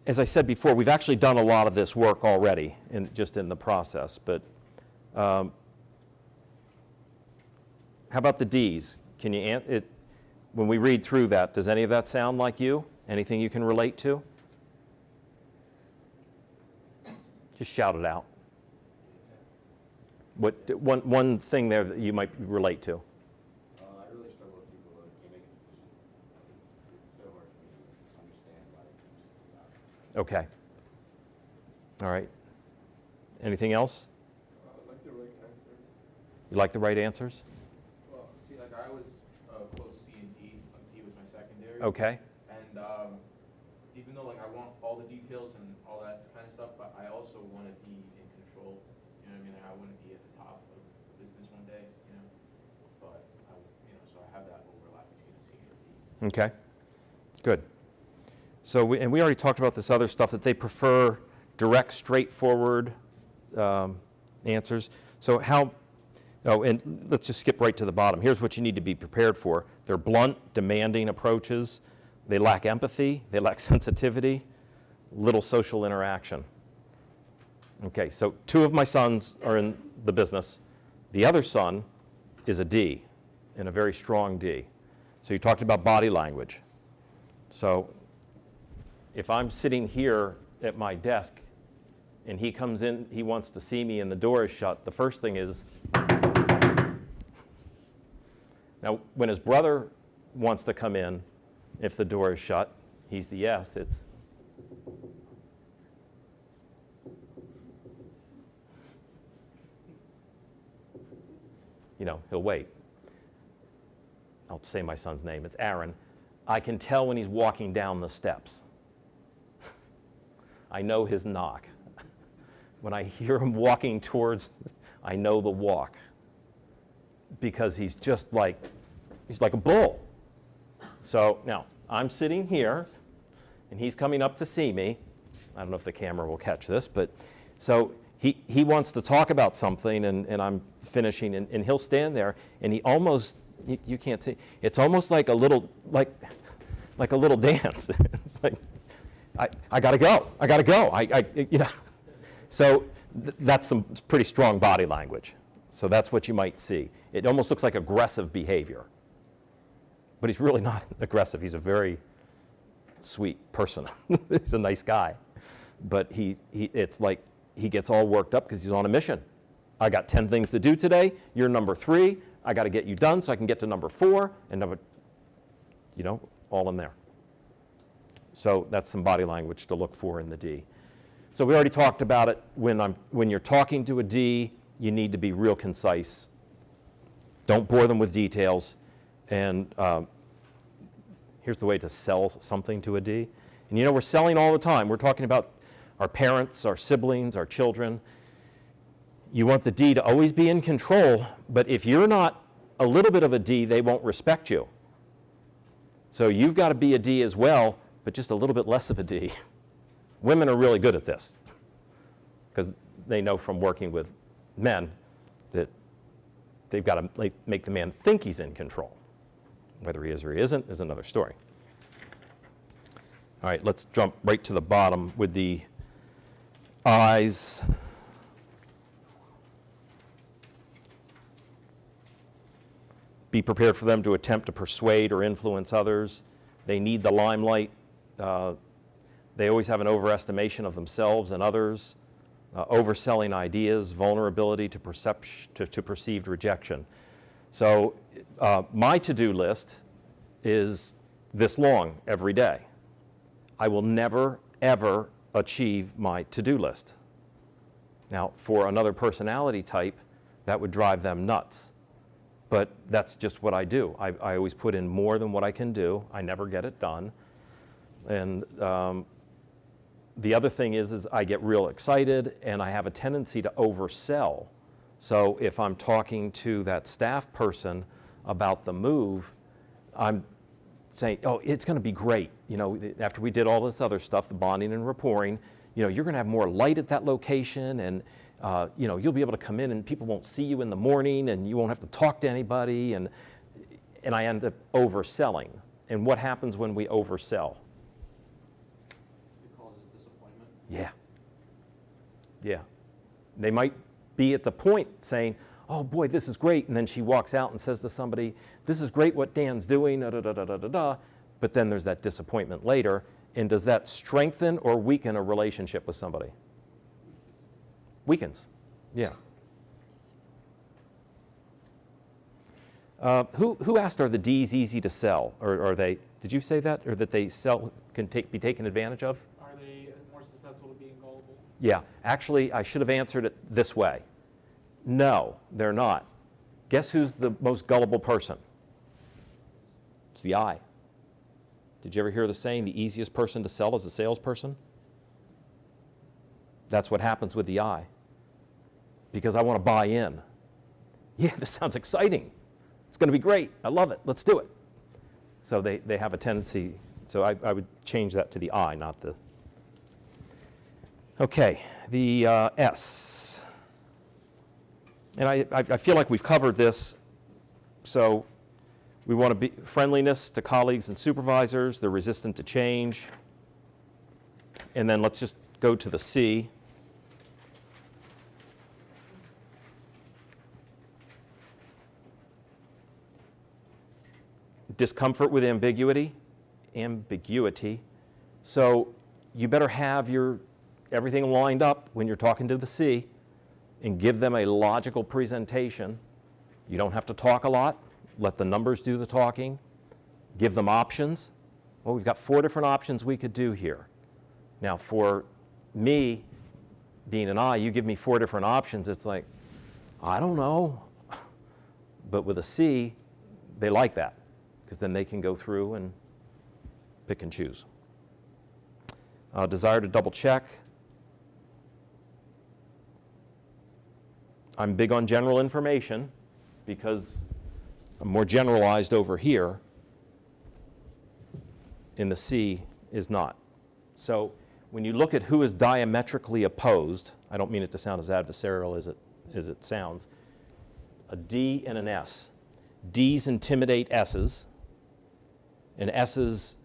As I said before, we've actually done a lot of this work already, just in the process. But how about the Ds? Can you when we read through that, does any of that sound like you? Anything you can relate to? Just shout it out. One thing there that you might relate to? I really struggle with people who can't make a decision. It's so hard for me to understand why they can't just decide. Okay. All right. Anything else? I like the right answer. You like the right answers? Well, see, like I was close C and D. D was my secondary. Okay. And even though like I want all the details and all that kind of stuff, but I also want to be in control. You know what I mean? Like, I want to be at the top of business one day. You know, but so I have that overlap between a C and a D. Okay. Good. So we already talked about this other stuff that they prefer direct, straightforward answers. So and let's just skip right to the bottom. Here's what you need to be prepared for. They're blunt, demanding approaches. They lack empathy. They lack sensitivity. Little social interaction. Okay, so 2 of my sons are in the business. The other son is a D, and a very strong D. So you talked about body language. So if I'm sitting here at my desk and he comes in, he wants to see me and the door is shut, the first thing is, now when his brother wants to come in, if the door is shut, he's the S, it's, he'll wait. I'll say my son's name, it's Aaron. I can tell when he's walking down the steps. I know his knock. When I hear him walking towards, I know the walk. Because he's like a bull. So now, I'm sitting here, and he's coming up to see me. I don't know if the camera will catch this, but so he wants to talk about something, and I'm finishing, and he'll stand there, and he almost, you can't see, it's almost like a little, like like a little dance. It's like, I gotta go, I gotta go, you know. So that's some pretty strong body language. So that's what you might see. It almost looks like aggressive behavior. But he's really not aggressive. He's a very sweet person. He's a nice guy. But it's like he gets all worked up because he's on a mission. I got 10 things to do today. You're number 3. I got to get you done so I can get to number 4 and number, you know, all in there. So that's some body language to look for in the D. So we already talked about it. When you're talking to a D, you need to be real concise. Don't bore them with details. And here's the way to sell something to a D. And you know, we're selling all the time. We're talking about our parents, our siblings, our children. You want the D to always be in control, but if you're not a little bit of a D, they won't respect you. So you've got to be a D as well, but just a little bit less of a D. Women are really good at this because they know from working with men that they've got to make the man think he's in control. Whether he is or he isn't is another story. All right, let's jump right to the bottom with the I's. Be prepared for them to attempt to persuade or influence others. They need the limelight. They always have an overestimation of themselves and others, overselling ideas, vulnerability to perceived rejection. So my to-do list is this long every day. I will never, ever achieve my to-do list. Now, for another personality type, that would drive them nuts. But that's just what I do. I always put in more than what I can do. I never get it done. And the other thing is I get real excited, and I have a tendency to oversell. So if I'm talking to that staff person about the move, I'm saying, oh, it's going to be great. You know, after we did all this other stuff, the bonding and rapporting, you know, you're going to have more light at that location, and you know, you'll be able to come in and people won't see you in the morning, and you won't have to talk to anybody, and I end up overselling. And what happens when we oversell? It causes disappointment. Yeah. Yeah. They might be at the point saying, oh boy, this is great, and then she walks out and says to somebody, this is great what Dan's doing, da da da da da da da, but then there's that disappointment later, and does that strengthen or weaken a relationship with somebody? Weakens, yeah. Who asked, are the D's easy to sell? Or are they, did you say that? Or that they can be taken advantage of? Are they more susceptible to being gullible? Yeah, actually, I should have answered it this way. No, they're not. Guess who's the most gullible person? It's the I. Did you ever hear the saying, the easiest person to sell is a salesperson? That's what happens with the I. Because I want to buy in. Yeah, this sounds exciting. It's going to be great. I love it. Let's do it. So they have a tendency, so I would change that to the I, not the. Okay, the S. And I feel like we've covered this. So we want to be friendliness to colleagues and supervisors. They're resistant to change. And then let's just go to the C. Discomfort with ambiguity. So you better have everything lined up when you're talking to the C and give them a logical presentation. You don't have to talk a lot. Let the numbers do the talking. Give them options. Well, we've got 4 different options we could do here. Now, for me, being an I, you give me 4 different options, it's like, I don't know. But with a C, they like that, because then they can go through and pick and choose. Desire to double check. I'm big on general information because I'm more generalized over here, and the C is not. So when you look at who is diametrically opposed, I don't mean it to sound as adversarial as it sounds, a D and an S. D's intimidate S's, and S's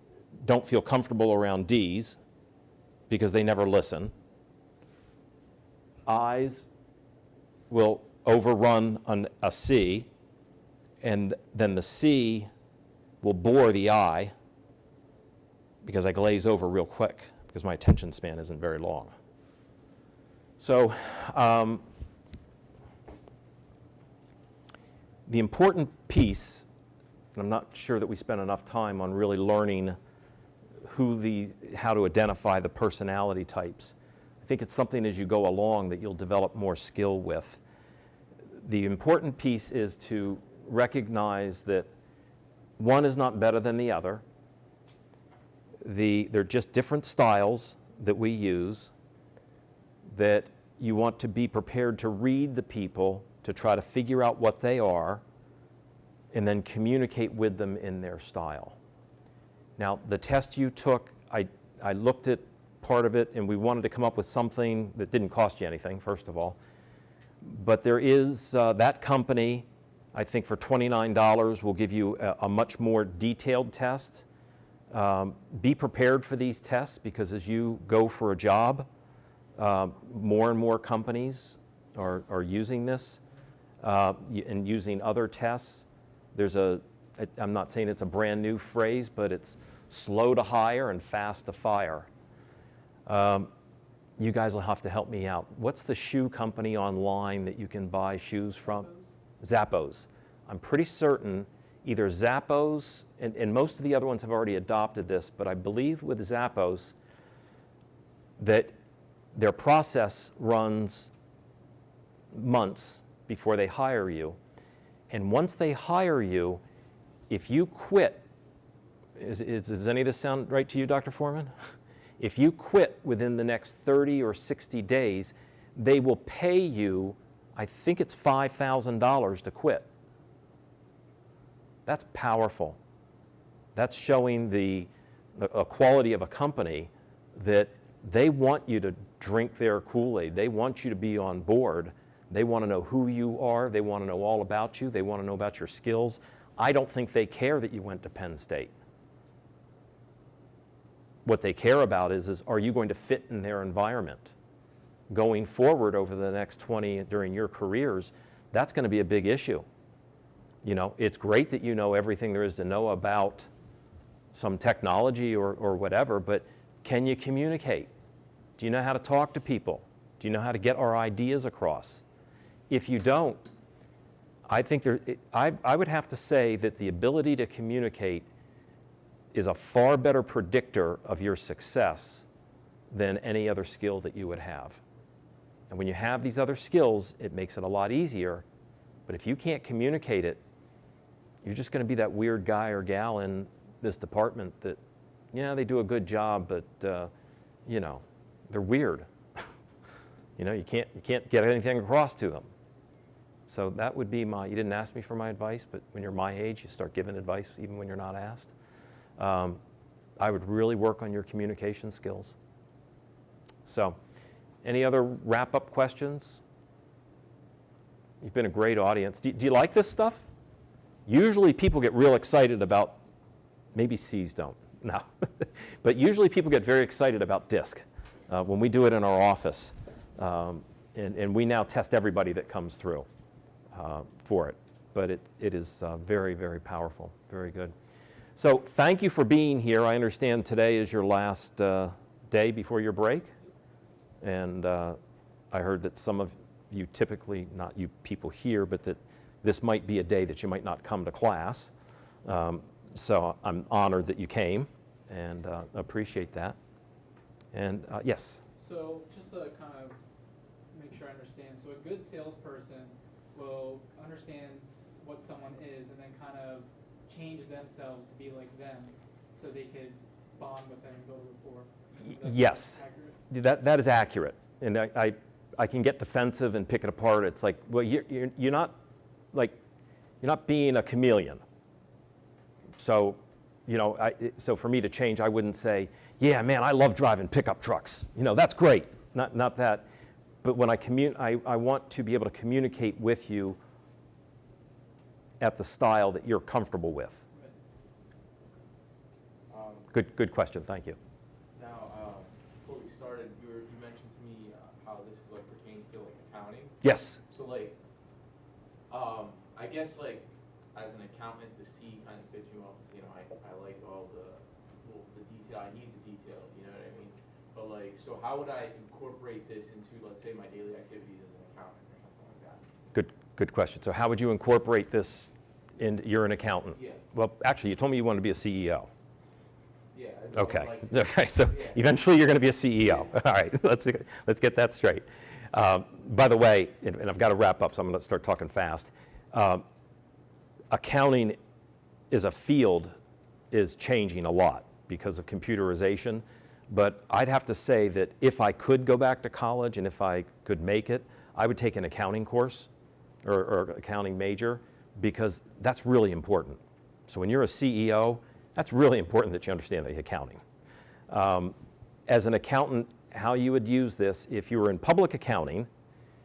don't feel comfortable around Ds because they never listen. Is will overrun a C, and then the C will bore the I because I glaze over real quick because my attention span isn't very long. So the important piece, and I'm not sure that we spent enough time on really learning how to identify the personality types. I think it's something as you go along that you'll develop more skill with. The important piece is to recognize that one is not better than the other. They're just different styles that we use, that you want to be prepared to read the people, to try to figure out what they are, and then communicate with them in their style. Now, the test you took, I looked at part of it, and we wanted to come up with something that didn't cost you anything, first of all. But there is, that company, I think for $29, will give you a much more detailed test. Be prepared for these tests, because as you go for a job, more and more companies are using this and using other tests. I'm not saying it's a brand new phrase, but it's slow to hire and fast to fire. You guys will have to help me out. What's the shoe company online that you can buy shoes from? Zappos. I'm pretty certain either Zappos, and most of the other ones have already adopted this, but I believe with Zappos that their process runs months before they hire you. And once they hire you, if you quit, does any of this sound right to you, Dr. Foreman? If you quit within the next 30 or 60 days, they will pay you, I think it's $5,000 to quit. That's powerful. That's showing the quality of a company, that they want you to drink their Kool-Aid. They want you to be on board. They want to know who you are. They want to know all about you. They want to know about your skills. I don't think they care that you went to Penn State. What they care about is are you going to fit in their environment? Going forward over the next 20 during your careers, that's going to be a big issue. You know, it's great that you know everything there is to know about some technology or whatever, but can you communicate? Do you know how to talk to people? Do you know how to get our ideas across? If you don't, I think I would have to say that the ability to communicate is a far better predictor of your success than any other skill that you would have. And when you have these other skills, it makes it a lot easier. But if you can't communicate it, you're just going to be that weird guy or gal in this department that, yeah, they do a good job, but, you know, they're weird. You know, you can't get anything across to them. So that would be you didn't ask me for my advice, but when you're my age, you start giving advice even when you're not asked. I would really work on your communication skills. So, any other wrap-up questions? You've been a great audience. Do you like this stuff? Usually people get real excited about, maybe C's don't, no. But usually people get very excited about DISC when we do it in our office. And we now test everybody that comes through for it. But it is very, very powerful, very good. So thank you for being here. I understand today is your last day before your break. And I heard that some of you typically, not you people here, but that this might be a day that you might not come to class. So I'm honored that you came and appreciate that. And yes? So just to kind of make sure I understand, so a good salesperson will understand what someone is and then kind of change themselves to be like them so they could bond with them and build rapport. Yes, that is accurate. And I can get defensive and pick it apart. It's like, well, you're not being a chameleon. So, you know, so for me to change, I wouldn't say, yeah, man, I love driving pickup trucks. You know, that's great. Not that. But when I want to be able to communicate with you at the style that you're comfortable with. Good question, thank you. Now, before we started, you mentioned to me how this is like pertains to like accounting. Yes. So like, I guess like as an accountant, the C kind of fits me well because you know I like all the detail. I need the detail. You know what I mean? But like, so how would I incorporate this into, let's say, my daily activities as an accountant or something like that? Good question. So how would you incorporate this in, you're an accountant? Yeah. Well, actually, you told me you wanted to be a CEO. Yeah. I would Okay, like to- okay, so Yeah. eventually you're going to be a CEO. All right, let's get that straight. By the way, and I've got to wrap up, so I'm going to start talking fast. Accounting as a field is changing a lot because of computerization, but I'd have to say that if I could go back to college and if I could make it, I would take an accounting course or accounting major because that's really important. So when you're a CEO, that's really important that you understand the accounting. As an accountant, how you would use this, if you were in public accounting,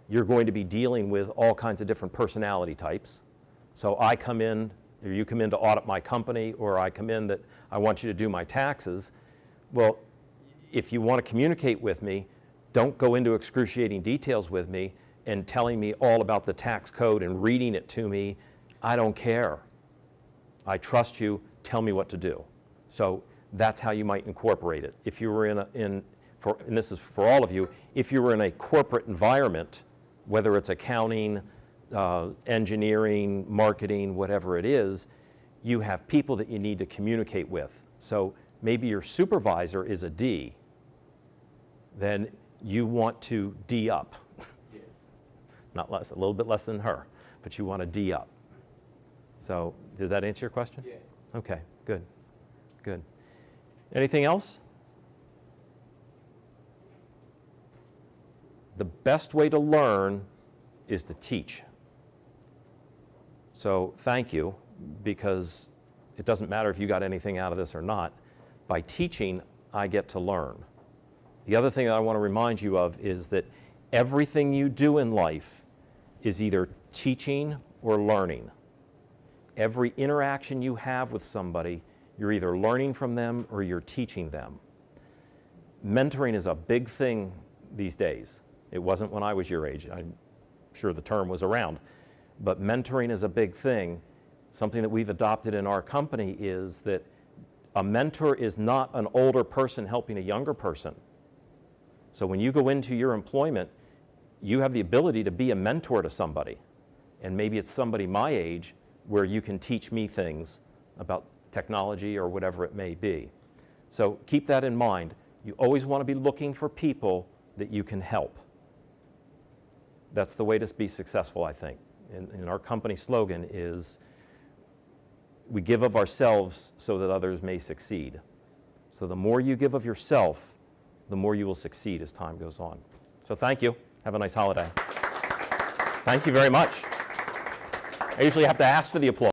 you're going to be dealing with all kinds of different personality types. So I come in, or you come in to audit my company, or I come in that I want you to do my taxes. Well, if you want to communicate with me, don't go into excruciating details with me and telling me all about the tax code and reading it to me. I don't care. I trust you, tell me what to do. So that's how you might incorporate it. If you were and this is for all of you, if you were in a corporate environment, whether it's accounting, engineering, marketing, whatever it is, you have people that you need to communicate with. So maybe your supervisor is a D, then you want to D up. Yeah. Not less, a little bit less than her, but you want to D up. So did that answer your question? Yeah. Okay, good, good. Anything else? The best way to learn is to teach. So thank you, because it doesn't matter if you got anything out of this or not. By teaching, I get to learn. The other thing that I want to remind you of is that everything you do in life is either teaching or learning. Every interaction you have with somebody, you're either learning from them or you're teaching them. Mentoring is a big thing these days. It wasn't when I was your age. I'm sure the term was around. But mentoring is a big thing. Something that we've adopted in our company is that a mentor is not an older person helping a younger person. So when you go into your employment, you have the ability to be a mentor to somebody. And maybe it's somebody my age where you can teach me things about technology or whatever it may be. So keep that in mind. You always want to be looking for people that you can help. That's the way to be successful, I think. And our company slogan is, we give of ourselves so that others may succeed. So the more you give of yourself, the more you will succeed as time goes on. So thank you. Have a nice holiday. Thank you very much. I usually have to ask for the applause.